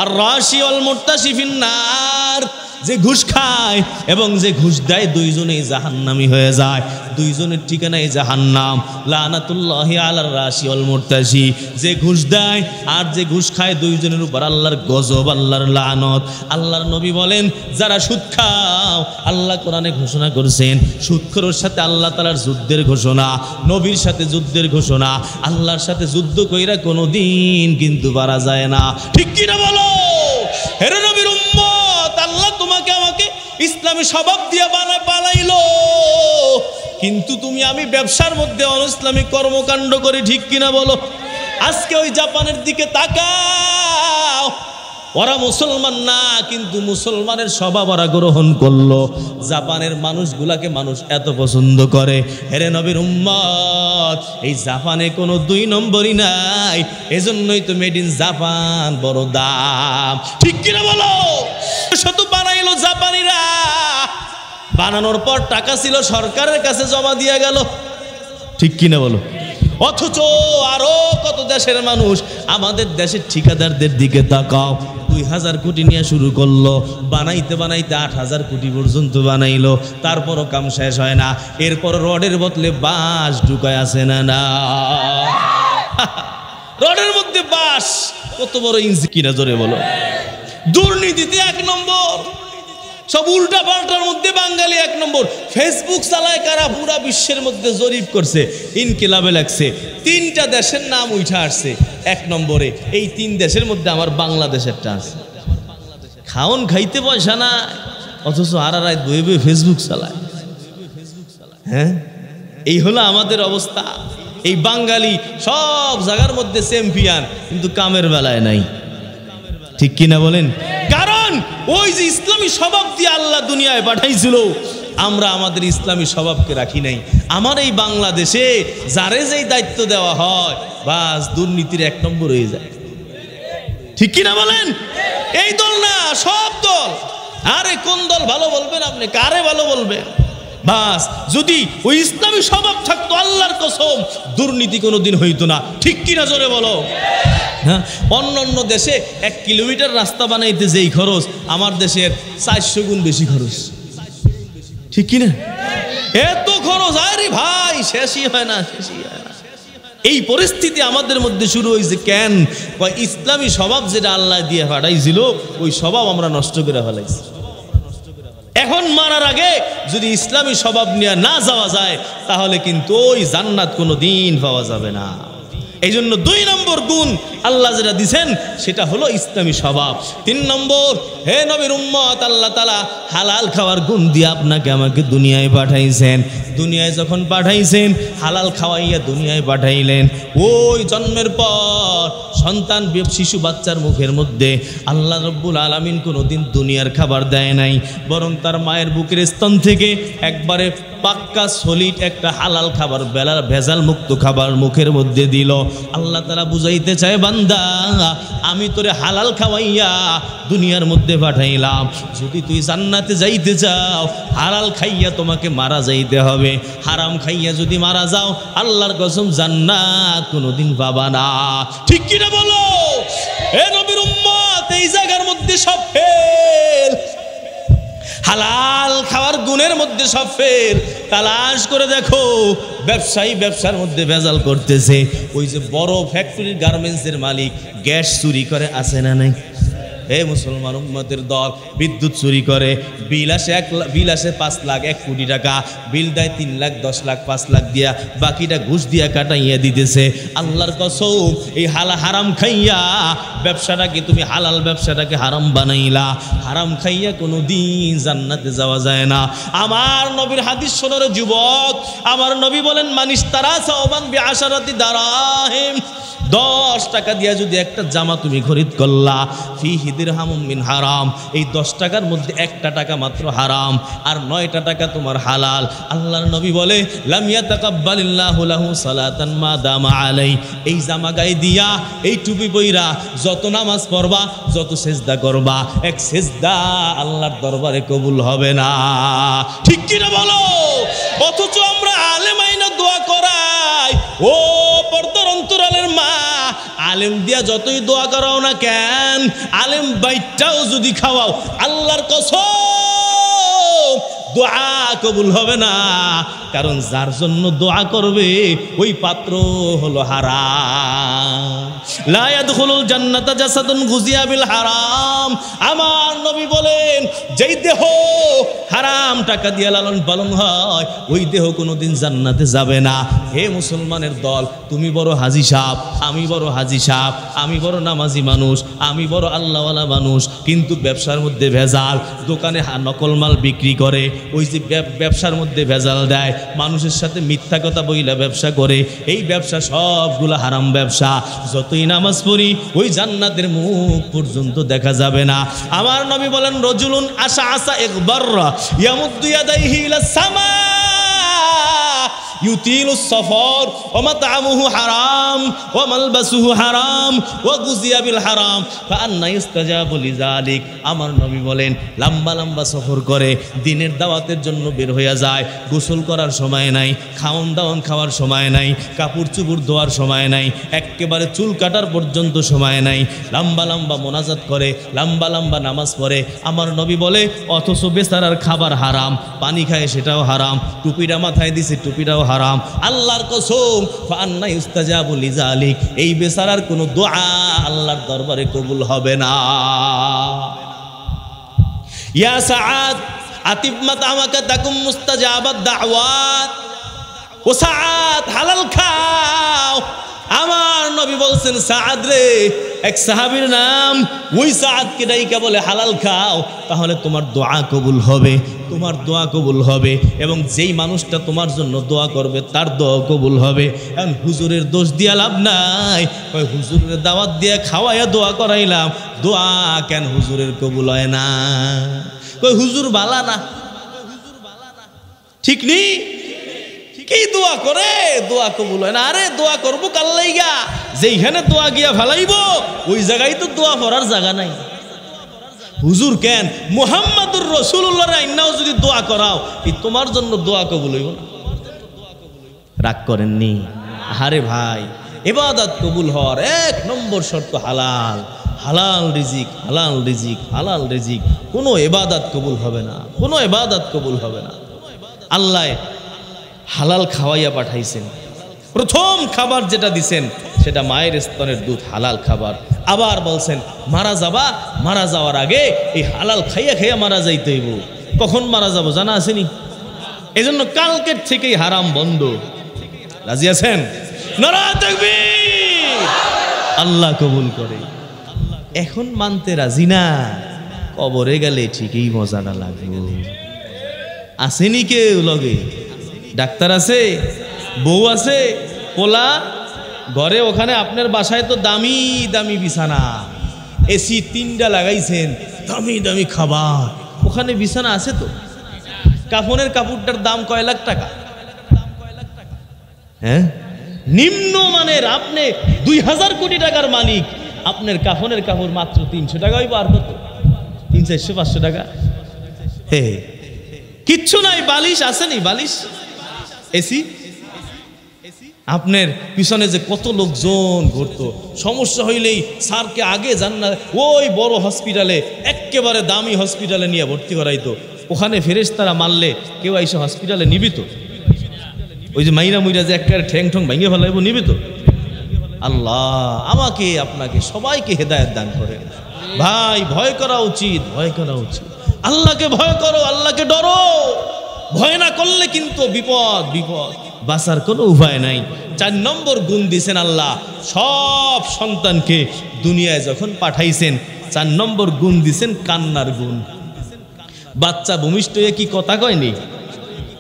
আর রাশি ওয়াল মুরতাশি ফিন্নার, যে ঘুষ খায় এবং যে ঘুষ দেয় দুইজনেই জাহান্নামী হয়ে যায়, দুইজনের ঠিকানাই জাহান্নাম। লানাতুল্লাহি আলার রাশি ওয়াল মুরতাশি, যে ঘুষ দেয় আর যে ঘুষ খায় দুইজনের উপর আল্লাহর গজব, আল্লাহর লানত। আল্লাহর নবী বলেন, যারা সুদ খাও, আল্লাহ কোরআনে ঘোষণা করছেন সুদখোরের সাথে আল্লাহ তাআলার যুদ্ধের ঘোষণা, নবীর সাথে যুদ্ধের ঘোষণা। আল্লাহর সাথে যুদ্ধ কইরা কোনোদিন কিন্তু পারা যায় না, ঠিক কিনা বলো? হে নবীর উম্মত, আল্লাহ তোমাকে আমাকে ইসলামী স্বভাব দিয়ে বানাইলো, কিন্তু তুমি আমি ব্যবসার মধ্যে অনইসলামিক কর্মকাণ্ড করি, ঠিক কিনা বলো? আজকে ওই জাপানের দিকে তাকাও, ওরা মুসলমান না, কিন্তু মুসলমানের স্বভাব ওরা গ্রহণ করলো। জাপানের মানুষগুলাকে মানুষ এত পছন্দ করে। হেরে নবীর উম্মত, এই জাপানে কোনো দুই নম্বরই নাই, এজন্যই তো মেড ইন জাপান বড় দাম, ঠিক কিনা বলো? শত বানাইলো জাপানিরা, বানানোর পর টাকা ছিল সরকারের কাছে জমা দিয়ে গেল, ঠিক কিনা বলো? অথচ আরো কত দেশের মানুষ, আমাদের দেশের ঠিকাদারদের দিকে তাকাও, 2000 কোটি নিয়ে শুরু করলো, বানাইতে বানাইতে 8000 কোটি পর্যন্ত বানাইলো, তারপরও কাম শেষ হয় না। এরপর রডের বদলে বাঁশ ঢুকায় আছে না না, রডের মধ্যে বাঁশ, কত বড় ইঞ্চি কিনা জোরে বলো। দুর্নীতিতে 1 নম্বর, সব উল্টা পাল্টার মধ্যে বাঙালি 1 নম্বর। ফেসবুক চালায় কারা, পুরা বিশ্বের মধ্যে জরিপ করছে, ইনকিলাবে লাগছে, 3টা দেশের নাম উঠা আসছে 1 নম্বরে। এই 3 দেশের মধ্যে আমার বাংলাদেশেরটা আছে। খাওন খাইতে পয়সা না, অথচ আর রাত বয়ে বয়ে ফেসবুক চালায়। হ্যাঁ, এই হলো আমাদের অবস্থা। এই বাঙালি সব জায়গার মধ্যে চ্যাম্পিয়ন, কিন্তু কামের বেলায় নাই, ঠিক কিনা বলেন? কারণ ওই যে ইসলামী স্বভাব দিয়ে আল্লাহ দুনিয়ায় পাঠাইছিল, আমরা আমাদের ইসলামী স্বভাবকে রাখি নাই। আমার এই বাংলাদেশে যারে যেই দায়িত্ব দেওয়া হয়, বাস দুর্নীতির 1 নম্বর হয়ে যায়, ঠিক কিনা বলেন? এই দল না, সব দল। আরে কোন দল ভালো বলবেন আপনি, কারে ভালো বলবেন? বাস যদি ওই ইসলামী স্বভাব থাকতো, আল্লাহর কসম দুর্নীতি কোনোদিন হইতো না, ঠিক কিনা জোরে বলো। হ্যাঁ, অন্য অন্য দেশে 1 কিলোমিটার রাস্তা বানাইতে যেই খরচ, আমার দেশের 400 গুণ বেশি খরচ, ঠিক কিনা? এত খরচ, আরে ভাই শেষই হয় না, শেষই হয় না। এই পরিস্থিতি আমাদের মধ্যে শুরু হয়েছে কেন? ইসলামী স্বভাব যেটা আল্লাহ দিয়ে পাঠাইছিল, ওই স্বভাব আমরা নষ্ট করে ফেলাইছি। এখন মারার আগে যদি ইসলামী স্বভাব নিয়ে না যাওয়া যায়, তাহলে কিন্তু ওই জান্নাত কোনো দিন পাওয়া যাবে না। এই জন্য 2 নম্বর গুণ আল্লাহ যেটা দিছেন, সেটা হলো ইসলামী স্বভাব। 3 নম্বর, হে নবীর উম্মত, আল্লাহ তাআলা হালাল খাওয়ার গুণ দিয়ে আপনাকে আমাকে দুনিয়ায় পাঠাইছেন। দুনিয়ায় যখন পাঠাইছেন, হালাল খাওয়াইয়া দুনিয়ায় পাঠাইলেন। ওই জন্মের পর সন্তান, শিশু বাচ্চার মুখের মধ্যে আল্লাহ রব্বুল আলামিন কোনোদিন দুনিয়ার খাবার দেয় নাই, বরং তার মায়ের বুকের স্তন থেকে একবারে পাক্কা সলিড একটা হালাল খাবার, বেলার ভেজাল মুক্ত খাবার মুখের মধ্যে দিল। আল্লাহ তাআলা বুঝাইতে চায়, বান্দা আমি তোরে হালাল খাওয়াইয়া দুনিয়ার মধ্যে পাঠাইলাম। যদি তুই জান্নাতে যাইতে চাও, হালাল খাইয়া তোমাকে মারা যাইতে হবে। হারাম খাইয়া যদি মারা যাও, আল্লাহর কসম জান্নাত কোনোদিন পাবা না, ঠিক কিনা বলো? হে নবীর উম্মত, এই জায়গার মধ্যে সব ফেল, হালাল খাওয়ার গুণের মধ্যে সব ফেল। তালাশ করে দেখো, ব্যবসায়ী ব্যবসার মধ্যে ভেজাল করতেছে। ওই যে বড় ফ্যাক্টরির গার্মেন্টসের মালিক গ্যাস চুরি করে, আছে না নাই? হে মুসলমান উম্মতের দল, বিদ্যুৎ চুরি করে, বিল আসে 5 লাখ 1 কোটি টাকা, বিল দেয় 3 লাখ 10 লাখ 5 লাখ দিয়া, বাকিটা ঘুষ দিয়া কাটাইয়া দিতেছে। আল্লাহর কসম, এই হারাম খাইয়া ব্যবসাটাকে তুমি, হালাল ব্যবসাটাকে হারাম বানাইলা। হারাম খাইয়া কোনো দিন জান্নাতে যাওয়া যায় না। আমার নবীর হাদিস শোনার যুবক, আমার নবী বলেন, মানিস তারা সাওবান বিআশারাতি দারাহিম, 10 টাকা দিয়া যদি একটা জামা তুমি খরিদ করলা, ফিহি দিরহামুম মিন হারাম, এই 10 টাকার মধ্যে 1টা টাকা মাত্র হারাম, আর 9টা টাকা তোমার হালাল। আল্লাহর নবী বলে, লাম ইয়াতাকাব্বালিল্লাহু লাহু সালাতান মা দামা আলাই, এই জামা গায়ে দিয়া, এই টুপি পইরা যত নামাজ পড়বা, যত সেজদা করবা, এক সেজদা আল্লাহর দরবারে কবুল হবে না, ঠিক কিনা বলো? অথচ আমরা আলেম আইনা দোয়া করাই। ও পর্দার অন্তরালের মা, আলেম দিয়া যতই দোয়া করাও না কেন, আলেম বাইটাও যদি খাওয়াও, আল্লাহর কসম দোয়া কবুল হবে না। কারণ যার জন্য দোয়া করবে, ওই পাত্র হলো হারাম। লা ইয়াদখুলুল জান্নাতা জাসাদুন গুজিয়া বিল হারাম। আমার নবী বলেন, যেই দেহ হারাম টাকা দিয়ে লালন পালন হয়, ওই দেহ কোনোদিন জান্নাতে যাবে না। হে মুসলমানের দল, তুমি বড় হাজি সাহেব, আমি বড় হাজি সাহেব, আমি বড় নামাজি মানুষ, আমি বড় আল্লাহওয়ালা মানুষ, কিন্তু ব্যবসার মধ্যে ভেজাল। দোকানে নকল মাল বিক্রি করে, ওই যে ব্যবসার মধ্যে ভেজাল দেয়, মানুষের সাথে মিথ্যা কথা বইলা ব্যবসা করে, এই ব্যবসা সবগুলো হারাম ব্যবসা। যতই নামাজ পড়ি, ওই জান্নাতের মুখ পর্যন্ত দেখা যাবে না। আমার নবী বলেন, রজুলুন আশা আসা একবার ইয়ামুদ্দু ইয়াদাইহি ইলাস সামা ইউতিলুস সফর ওয়া মাতআমুহু হারাম ওয়া মালবাসুহু হারাম ওয়া গুযিয়া বিল হারাম ফাআন্না ইস্তাজাবু লিযালিক। আমার নবী বলেন লম্বা লম্বা সফর করে দিনের দাওয়াতের জন্য বের হয়ে যায়, গোসল করার সময় নাই, খাওন দাওয়ান খাওয়ার সময় নাই, কাপড় চুপড় ধোয়ার সময় নাই, একেবারে চুল কাটার পর্যন্ত সময় নাই, লম্বা লম্বা মোনাজাত করে, লম্বা লম্বা নামাজ পড়ে। আমার নবী বলে অথচ বেচারার খাবার হারাম, পানি খায় সেটাও হারাম, টুপিটা মাথায় দিছে টুপিটাও হারাম। আল্লাহর কসম ফাআন্না ইস্তাজাবু লিযালিক, এই বেচারার কোনো দোয়া আল্লাহর দরবারে কবুল হবে না। ইয়া সাআদ আতিব মাতআমাকা তাকুম মুস্তাজাবাদ দাওয়াত। ও সাআদ হালাল খাও। আমার নবী বলছেন সাআদ রে, এক সাহাবীর নাম, ওই সাআদকে ডাইকা বলে হালাল খাও, তাহলে তোমার দোয়া কবুল হবে, তোমার দোয়া কবুল হবে, এবং যেই মানুষটা তোমার জন্য দোয়া করবে তার দোয়া কবুল হবে। এখন হুজুরের দোষ দিয়া লাভ নাই, ওই হুজুরের দাওয়াত দিয়ে খাওয়াইয়া দোয়া করাইলাম, দোয়া কেন হুজুরের কবুল হয় না? কই হুজুর বালা না, ঠিক নেই, কি দোয়া করে দোয়া কবুল হয় না? আরে দোয়া করবো কার লাইগা? যেইখানে দোয়া গিয়া ফেলাইব ওই জায়গায় তো দোয়া পড়ার জায়গা নাই। হুজুর কেন মুহাম্মাদুর রাসূলুল্লাহর আইনাও যদি দোয়া করাও, এই তোমার জন্য দোয়া কবুল হইব না? রাগ করেননি? আরে ভাই, ইবাদত কবুল হওয়ার এক নম্বর শর্ত হালাল, হালাল রিজিক, হালাল রিজিক, হালাল রিজিক। কোনো ইবাদত কবুল হবে না, কোনো ইবাদত কবুল হবে না। আল্লাহ হালাল খাওয়াইয়া পাঠাইছেন, প্রথম খাবার যেটা দিছেন সেটা মায়ের স্তনের দুধ, হালাল খাবার। আবার বলছেন মারা যাবা, মারা যাওয়ার আগে এই হালাল খাইয়া খাইয়া মারা যাইতে হইব। কখন মারা যাব জানা আসেনি? এজন্য কালকের থেকেই হারাম বন্ধ। রাজি আছেন? নারায়ে তাকবীর। আল্লাহ কবুল করে। এখন মানতে রাজি না, কবরে গেলে ঠিকই মজাটা লাগবে। আসেনি কেউ লগে? ডাক্তার আছে, বউ আছে, পোলা ঘরে, ওখানে আপনার বাসায় তো দামি দামি বিছানা, এসি 3টা লাগাইছেন, দামি দামি খাবার, ওখানে বিছানা আছে তো? কাফনের কাপড়টার দাম কয় লাখ টাকা? হ্যাঁ, নিম্ন মানের। আপনি 2000 কোটি টাকার মালিক, আপনার কাফনের কাপড় মাত্র 300 টাকাই পার কত? 300, 400, 500 টাকা। হে, কিচ্ছু নাই। বালিশ আসেনি? বালিশ, এসি। আপনার পিছনে যে কত লোকজন ঘুরতো, সমস্যা হইলেই স্যারকে আগে জান্নাত ওই বড় হসপিটালে, একেবারে দামি হসপিটালে নিয়ে ভর্তি করাইতো। ওখানে ফেরেশতারা মারলে কেউ এসে হসপিটালে নিবি তো? ওই যে মাইরা মুইরা যে একেবারে ঠ্যাং ঠং ভেঙে ফেলাইব, নিবি তো? আল্লাহ আমাকে আপনাকে সবাইকে হেদায়েত দান করে। ভাই, ভয় করা উচিত, ভয় করা উচিত। আল্লাহকে ভয় করো, আল্লাহকে ডরো। ভয় না করলে কিন্তু বিপদ, বিপদ, বাঁচার কোনো উপায় নাই। 4 নম্বর গুণ দিয়েছেন আল্লাহ সব সন্তানকে দুনিয়ায় যখন পাঠাইছেন। 4 নম্বর গুণ দিয়েছেন কান্নার গুণ। বাচ্চা ভূমিষ্ঠ হয়ে কি কথা কয়নি?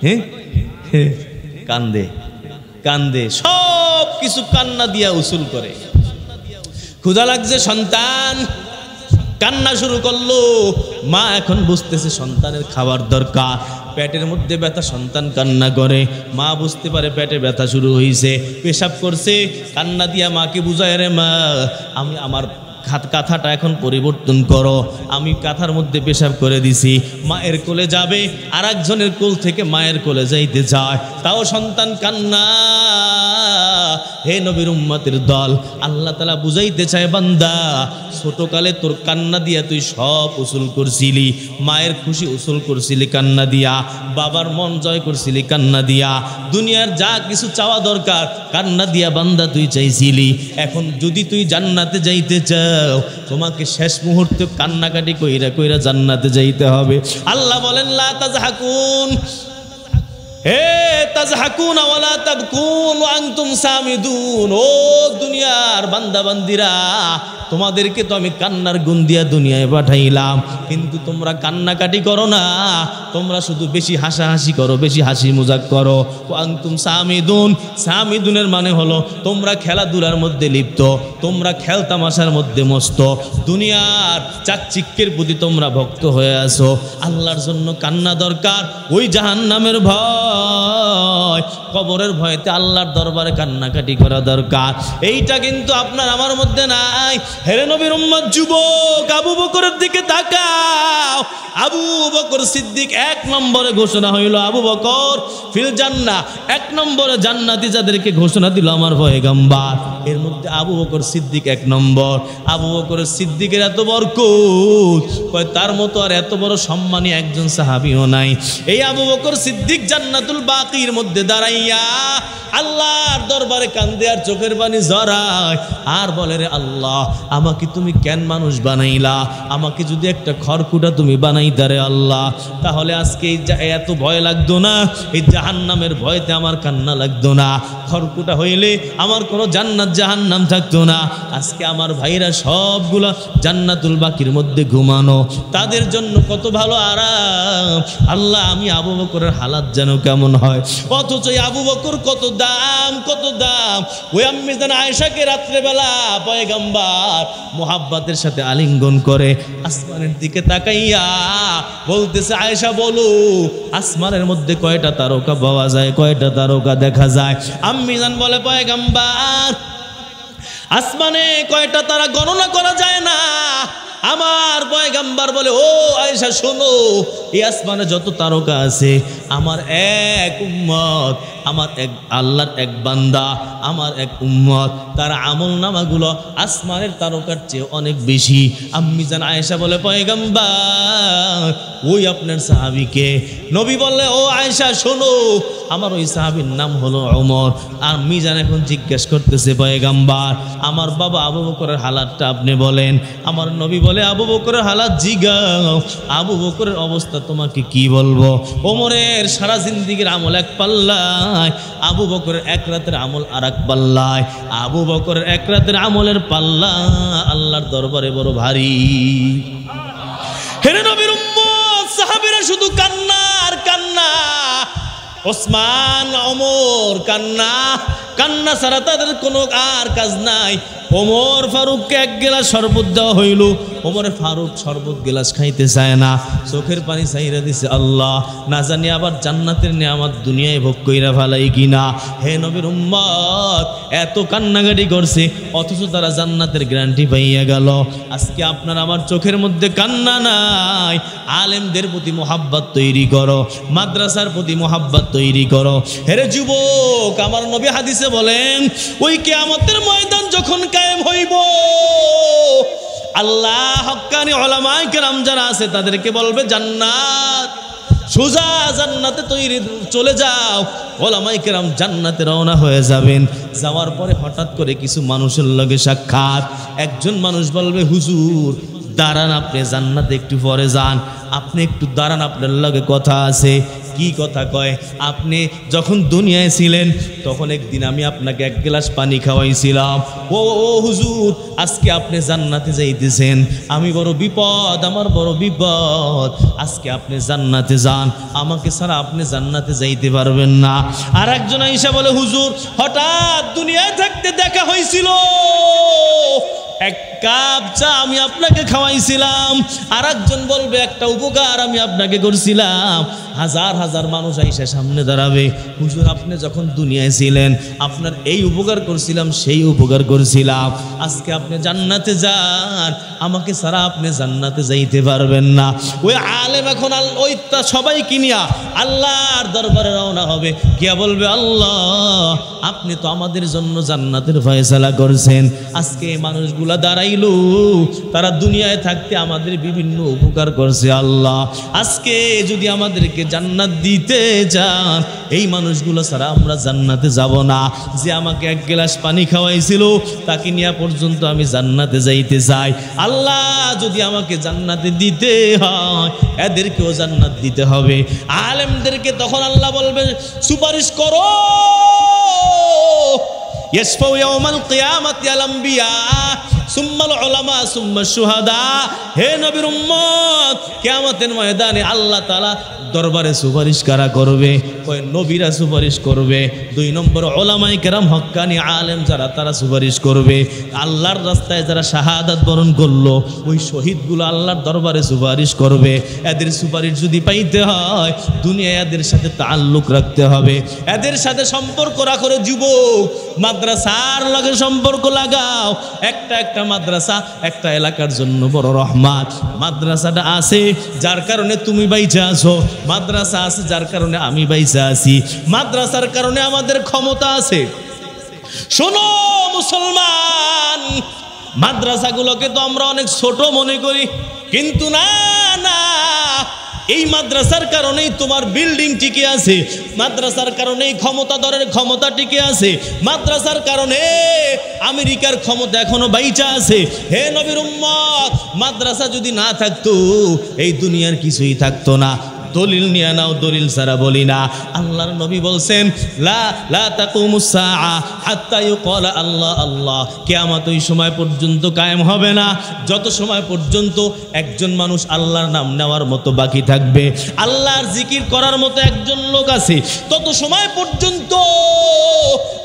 হ্যাঁ, কান্দে, কান্দে, সব কিছু কান্না দিয়া উসুল করে। ক্ষুধা লাগছে, সন্তান কান্না শুরু করলো। মা এখন বুঝতেছে সন্তানের খাবার দরকার। পেটের মধ্যে ব্যথা, সন্তান কান্না করে। মা বুঝতে পারে পেটে ব্যথা শুরু হয়েছে, পেশাব করছে, কান্না দিয়া মাকে বুঝায়, রে মা আমি আমার কাঁথাটা এখন পরিবর্তন করো, আমি কাঁথার মধ্যে পেশাব করে দিছি। মায়ের কোলে যাবে, আর একজনের কোল থেকে মায়ের কোলে যাইতে যায়, তাও সন্তান কান্না। হে নবীর উম্মতের দল, আল্লাহ তাআলা বুঝাইতে চায়, বান্দা ছোটকালে তোর কান্না দিয়া তুই সব উসুল করছিলি, মায়ের খুশি উসুল করছিলি কান্না দিয়া, বাবার মন জয় করছিলি কান্না দিয়া, দুনিয়ার যা কিছু চাওয়া দরকার কান্না দিয়া বান্দা তুই চাইছিলি। এখন যদি তুই জান্নাতে যাইতে চাও, তোমাকে শেষ মুহূর্তে কান্নাকাটি কইরা কইরা জান্নাতে যাইতে হবে। আল্লাহ বলেন লা তাজহাকুন, হে তাজহাকুন ওয়ালা তাবকুন ওয়া আনতুম সামিদুন। ও দুনিয়ার বান্দা বান্দিরা, তোমাদেরকে তো আমি কান্নার গুণ দিয়া দুনিয়ায় পাঠাইলাম, কিন্তু তোমরা কান্নাকাটি করো না, তোমরা শুধু বেশি হাসাহাসি করো, বেশি হাসি মজাক করো। ওয়া আনতুম সামিদুন, সামিদুনের মানে হলো তোমরা খেলাধুলার মধ্যে লিপ্ত, তোমরা খেলতামাশার মধ্যে মস্ত, দুনিয়ার চাকচিক্যের প্রতি তোমরা ভক্ত হয়ে আসো। আল্লাহর জন্য কান্না দরকার, ওই জাহান্নামের ভয় ভয়, কবরের ভয়তে আল্লাহর দরবারে কান্নাকাটি করা দরকার। এইটা কিন্তু আপনার আমার মধ্যে নাই। হেরে নবীর উম্মত যুবক, আবু বকরের দিকে তাকাও। আবু বকর সিদ্দিক 1 নম্বরে ঘোষণা হইল, আবু বকর ফিল জান্নাহ, 1 নম্বরে জান্নাতি যাদেরকে ঘোষণা দিল আমার পয়গম্বর, এর মধ্যে আবু বকর সিদ্দিক 1 নম্বর। আবু বকর সিদ্দিকের এত বরকত, কয় তার মতো আর এত বড় সম্মানী একজন সাহাবীও নাই। এই আবু বকর সিদ্দিক জান্নাতুল বাকির মধ্যে দাঁড়াইয়া আল্লাহর দরবারে কান্দে আর চোখের পানি ঝরায় আর বলে, রে আল্লাহ, আমাকে তুমি কেন মানুষ বানাইলা? আমাকে যদি একটা খড়কুটা তুমি বানাইতা রে আল্লাহ, তাহলে আজকে এত ভয় লাগতো না, এই জাহান্নামের ভয়তে আমার কান্না লাগতো না। খড়কুটা হইলে আমার কোনো জান্নাত জাহান্নাম থাকতো না। আজকে আমার ভাইরা সবগুলা জান্নাতুল বাকির মধ্যে ঘুমানো, তাদের জন্য কত ভালো আরাম। আল্লাহ, আমি আবু বকরের হালাত যেন কেমন হয়। অথচ আবু বকর কত দাম, কত দাম। ওই আম্মি জান আয়েশাকে রাত্রেবেলা পয়গম্বর মোহাব্বতের সাথে আলিঙ্গন করে আসমানের দিকে তাকাইয়া বলতেছে, আয়েশা বলো, আসমানের মধ্যে কয়টা তারকা পাওয়া যায়, কয়টা তারকা দেখা যায়? আম্মি জান বলে, পয়গম্বর, আসমানে কয়টা তারা গণনা করা যায় না। আমার পয়গম্বর বলে, ও আয়েশা শোনো, এই আসমানে যত তারকা আছে, আমার এক উম্মত, আমার এক আল্লাহর এক বান্দা, আমার এক উম্মত, তার আমল নামাগুলো আসমানের তারকার চেয়ে অনেক বেশি। আম্মি জান আয়েশা বলে, পয়গম্বর, ওই আপনার সাহাবীকে? নবী বললে, ও আয়েশা শোনো, আমার ওই সাহাবীর নাম হলো ওমর। আর আম্মি জান এখন জিজ্ঞেস করতেছে, পয়গম্বর, আমার বাবা আবু বকরের হালাতটা আপনি বলেন। আমার নবী বলে, আবু বকরের হালাত জিগাও, আবু বকরের অবস্থা তোমাকে কি বলবো? ওমরের সারা জিন্দেগীর আমল এক পাল্লায়, আবু বকরের এক রাতের আমল আর এক পাল্লায়। আবু বকরের এক রাতের আমলের পাল্লা আল্লাহর দরবারে বড় ভারী। হেরে নবীর উম্মত, সাহাবীরা শুধু কান্না আর কান্না। ওসমান, ওমর কান্না, কান্না ছাড়া তাদের কোনো আর কাজ নাই। ওমর ফারুককে 1 গ্লাস শরবত দেওয়া হইল, ওমর ফারুক শরবত গ্লাস খাইতে চায় না, চোখের পানি চাইরা দিছে, আল্লাহ, না জানি আবার জান্নাতের নিয়ামত দুনিয়ায় ভোগ কইরা ফেলাই কিনা। হে নবীর উম্মত, এত কান্নাকাটি করছে, অথচ তারা জান্নাতের গ্যারান্টি পাইয়া গেল। আজকে আপনার আমার চোখের মধ্যে কান্না নাই। আলেমদের প্রতি মোহাব্বত তৈরি করো, মাদ্রাসার প্রতি মোহাব্বত তৈরি করো। হেরে যুবক, আমার নবী হাদিসে বলেন, ওই কিয়ামতের ময়দান যখন কায়েম হইব, আল্লাহ হক্কানি উলামায়ে কেরাম যারা আছে তাদেরকে বলবে, জান্নাত, সোজা জান্নাতে তৈরি, চলে যাও। উলামায়ে কেরাম জান্নাতে রওনা হয়ে যাবেন। যাওয়ার পরে হঠাৎ করে কিছু মানুষের লগে সাক্ষাৎ। একজন মানুষ বলবে, হুজুর দাঁড়ান, আপনি জান্নাতে একটু পরে যান, আপনি একটু দাঁড়ান, আপনার লগে কথা আছে। কি কথা কয়? আপনি যখন দুনিয়ায় ছিলেন তখন একদিন আমি আপনাকে 1 গ্লাস পানি খাওয়াইছিলাম। ও হুজুর, আজকে আপনি জান্নাতে যাইতেছেন, আমি বড় বিপদ, আমার বড় বিপদ। আজকে আপনি জান্নাতে যান, আমাকে ছাড়া আপনি জান্নাতে যাইতে পারবেন না। আর একজন আয়েশা বলে, হুজুর হঠাৎ দুনিয়ায় থাকতে দেখা হয়েছিল, 1 কাপ চা আমি আপনাকে খাওয়াইছিলাম। আর একজন বলবে, একটা উপকার আমি আপনাকে করছিলাম। হাজার হাজার মানুষ আইসা সামনে দাঁড়াবে, হুজুর আপনি যখন দুনিয়ায় ছিলেন আপনার এই উপকার করছিলাম, সেই উপকার করছিলাম। আজকে আপনি জান্নাতে যান, আমাকে ছাড়া আপনি জান্নাতে যাইতে পারবেন না। ওই আলেম এখন ওইটা সবাই কিনিয়া আল্লাহর দরবারে রওনা হবে, গিয়া বলবে, আল্লাহ আপনি তো আমাদের জন্য জান্নাতের ফয়সালা করছেন। আজকে এই মানুষগুলা দাঁড়াইলো, তারা দুনিয়ায় থাকতে আমাদের বিভিন্ন উপকার করছে। আল্লাহ আজকে যদি আমাদেরকে জান্নাত দিতে চান, এই মানুষগুলো ছাড়া আমরা জান্নাতে যাব না। যে আমাকে 1 গ্লাস পানি খাওয়াইছিল, তাকে নিয়ে পর্যন্ত আমি জান্নাতে যাইতে চাই। আল্লাহ যদি আমাকে জান্নাতে দিতে হয়, এদেরকেও জান্নাত দিতে হবে। আলেমদেরকে তখন আল্লাহ বলবে, সুপারিশ করো। ইয়াশফাউ ইয়াউমাল কিয়ামাতি আল আম্বিয়া, সুম্মাল উলামা সুম্মাশ শুহাদা। হে নবীর উম্মত, কিয়ামতের ময়দানে আল্লাহ তাআলা দরবারে সুপারিশ কারা করবে? কয় নবীরা সুপারিশ করবে। 2 নম্বর উলামায়ে কেরাম হক্কানি আলেম যারা তারা সুপারিশ করবে। আল্লাহর রাস্তায় যারা শাহাদাত বরণ করলো ওই শহীদগুলো আল্লাহর দরবারে সুপারিশ করবে। এদের সুপারিশ যদি পাইতে হয় দুনিয়ায় এদের সাথে তাআল্লুক রাখতে হবে, এদের সাথে সম্পর্ক রাখো। যুবক, মাদ্রাসার লগে সম্পর্ক লাগাও। একটা মাদ্রাসা একটা এলাকার জন্য বড় রহমত। মাদ্রাসাটা আছে যার কারণে তুমি বাইচা আছো, মাদ্রাসা আছে যার কারণে আমি বাইচা আছি, মাদ্রাসার কারণে আমাদের ক্ষমতা আছে। শোনো মুসলমান, মাদ্রাসাগুলোকে তো আমরা অনেক ছোট মনে করি, কিন্তু না না, এই মাদ্রাসার কারণেই তোমার বিল্ডিং টিকে আছে, মাদ্রাসার কারণেই ক্ষমতাধরের ক্ষমতা টিকে আছে, মাদ্রাসার কারণে আমেরিকার ক্ষমতা এখনো বাইচা আছে। হে নবীর উম্মত, মাদ্রাসা যদি না থাকতো এই দুনিয়ার কিছুই থাকতো না। দলিল নিয়ে নাও, দলিল ছাড়া বলি না। আল্লাহর নবী বলছেন লা তাকুমুস সাআ হাত্তা ইউকালা আল্লাহ আল্লাহ। কিয়ামত ওই সময় পর্যন্ত কায়েম হবে না যত সময় পর্যন্ত একজন মানুষ আল্লাহর নাম নেওয়ার মতো বাকি থাকবে, আল্লাহর জিকির করার মতো একজন লোক আছে, তত সময় পর্যন্ত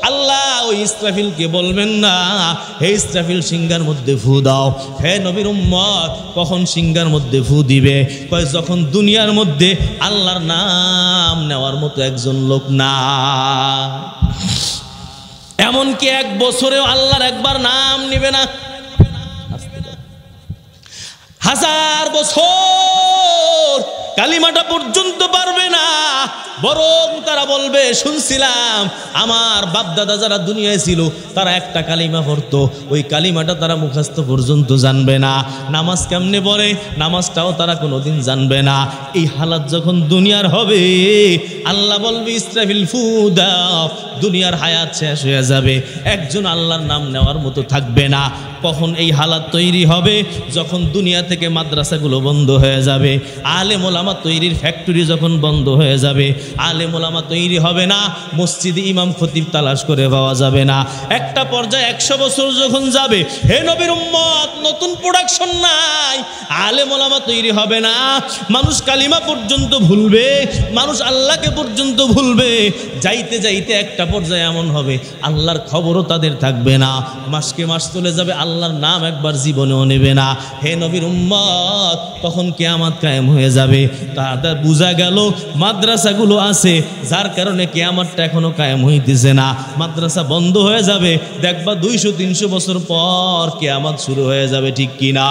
আল্লাহ ওই ইসরাফিলকে বলবেন না হে ইসরাফিল সিংহার মধ্যে ফু দাও। হে নবীর উম্মত, কখন সিংহার মধ্যে ফু দিবে? কয় যখন দুনিয়ার মধ্যে আল্লাহর নাম নেওয়ার মতো একজন লোক না। এমনকি 1 বছরেও আল্লাহর একবার নাম নিবে না। 1000 বছর কালিমাটা পর্যন্ত পারবে না, বরং তারা বলবে শুনছিলাম আমার বাপদাদা যারা দুনিয়ায় ছিল তারা একটা কালিমা পড়তো, ওই কালিমাটা তারা মুখস্থ পর্যন্ত জানবে না। নামাজ কেমনে পড়ে নামাজটাও তারা কোনোদিন জানবে না। এই হালাত যখন দুনিয়ার হবে আল্লাহ বলবে ইসরাফিল ফু দাও, দুনিয়ার হায়াত শেষ হয়ে যাবে, একজন আল্লাহর নাম নেওয়ার মতো থাকবে না। কখন এই হালাত তৈরি হবে? যখন দুনিয়া থেকে মাদ্রাসাগুলো বন্ধ হয়ে যাবে, আলেম ওলামা তৈরির ফ্যাক্টরি যখন বন্ধ হয়ে যাবে, আলেম ওলামা তৈরি হবে না, মসজিদে ইমাম খতিব তালাশ করে পাওয়া যাবে না। একটা পর্যায়ে 100 বছর যখন যাবে, হে নবীর উম্মত, নতুন প্রোডাকশন নাই, আলেম ওলামা তৈরি হবে না, মানুষ কালিমা পর্যন্ত ভুলবে, মানুষ আল্লাহকে পর্যন্ত ভুলবে। যাইতে যাইতে একটা পর্যায়ে এমন হবে আল্লাহর খবরও তাদের থাকবে না, মাসকে মাস চলে যাবে, আল্লাহর নাম একবার জীবনেও নেবে না। হে নবীর উম্মত, তখন কিয়ামত কায়েম হয়ে যাবে। তাদের বোঝা গেল মাদ্রাসাগুলো আছে যার কারণে কিয়ামতটা এখনো কায়েম হইতেছে না। মাদ্রাসা বন্ধ হয়ে যাবে, দেখবা 200-300 বছর পর কিয়ামত শুরু হয়ে যাবে, ঠিক কিনা?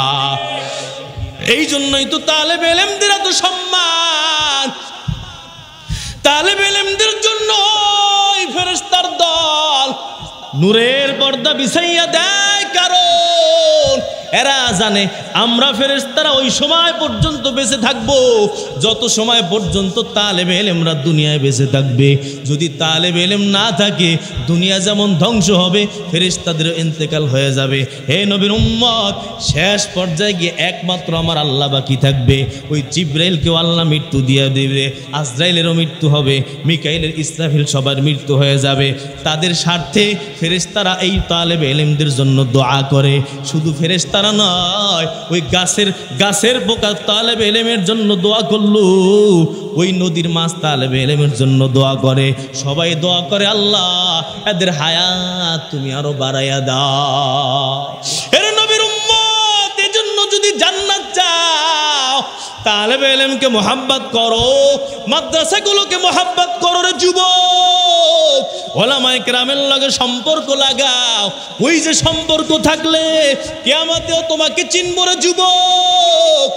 এই জন্যই তো তালেব ইলমদের এত সম্মান, তালেব ইলমদের জন্য ফেরেশতার দল নূরের পর্দা বিছাইয়া দেয়, কারণ এরা জানে আমরা ফেরেশতারা ওই সময় পর্যন্ত বেঁচে থাকবো যত সময় পর্যন্ত তালেব ইলমরা দুনিয়ায় বেঁচে থাকবে। যদি তালেব ইলম না থাকে দুনিয়া যেমন ধ্বংস হবে, ফেরেশতাদেরও ইন্তেকাল হয়ে যাবে। হে নবীর উম্মত, শেষ পর্যায়ে গিয়ে একমাত্র আমার আল্লাহ বাকি থাকবে। ওই জিবরাইলকেও আল্লাহ মৃত্যু দিয়ে দেবে, আজরাইলেরও মৃত্যু হবে, মিকাইলের, ইসরাফিল সবার মৃত্যু হয়ে যাবে। তাদের স্বার্থে ফেরেশতারা এই তালেব ইলমদের জন্য দোয়া করে। শুধু ফেরেশতারা নয়, ওই গাছের পোকা তালেব ইলমের জন্য দোয়া করলো, ওই নদীর মাছ তালেব ইলমের জন্য দোয়া করে, সবাই দোয়া করে আল্লাহ এদের হায়াত তুমি আরো বাড়াইয়া দাও। এর নবীর উম্মত, এজন্য যদি জান্নাত চাও তালেব ইলমকে মোহাব্বত করো, মাদ্রাসাগুলোকে মোহাব্বত করো রে যুবক। ওলামায়ে কেরামের লগে সম্পর্ক লাগাও, ওই যে সম্পর্ক থাকলে কিয়ামতেও তোমাকে চিনব রে যুবক।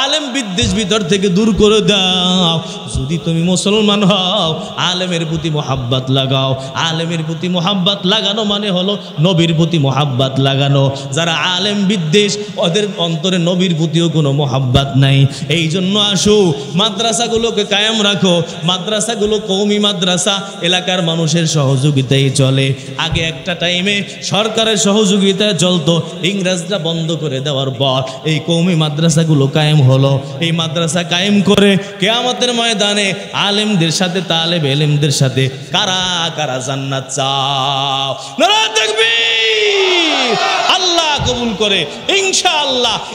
আলেম বিদ্বেষ ভিতর থেকে দূর করে দাও। যদি তুমি মুসলমান হও আলেমের প্রতি মোহাব্বত লাগাও। আলেমের প্রতি মোহাব্বত লাগানো মানে হলো নবীর প্রতি মোহাব্বত লাগানো। যারা আলেম বিদ্বেষ, ওদের অন্তরে নবীর প্রতিও কোনো মোহাব্বত নাই। এই জন্য আসো মাদ্রাসাগুলোকে কায়েম রাখো। মাদ্রাসাগুলো কওমি মাদ্রাসা, এলাকার মানুষের সহযোগিতায় চলে। আগে একটা টাইমে সরকারের সহযোগিতায় চলতো, ইংরেজরা বন্ধ করে দেওয়ার পর এই কওমি মাদ্রাসাগুলো কায়েম হলো। এই মাদ্রাসা কায়েম করে কিয়ামতের ময়দানে আলেমদের সাথে তালেব ইলমদের সাথে কারা কারা জান্নাত চাও? নারে তাকবীর! আল্লাহ কবুল করে ইনশাআল্লাহ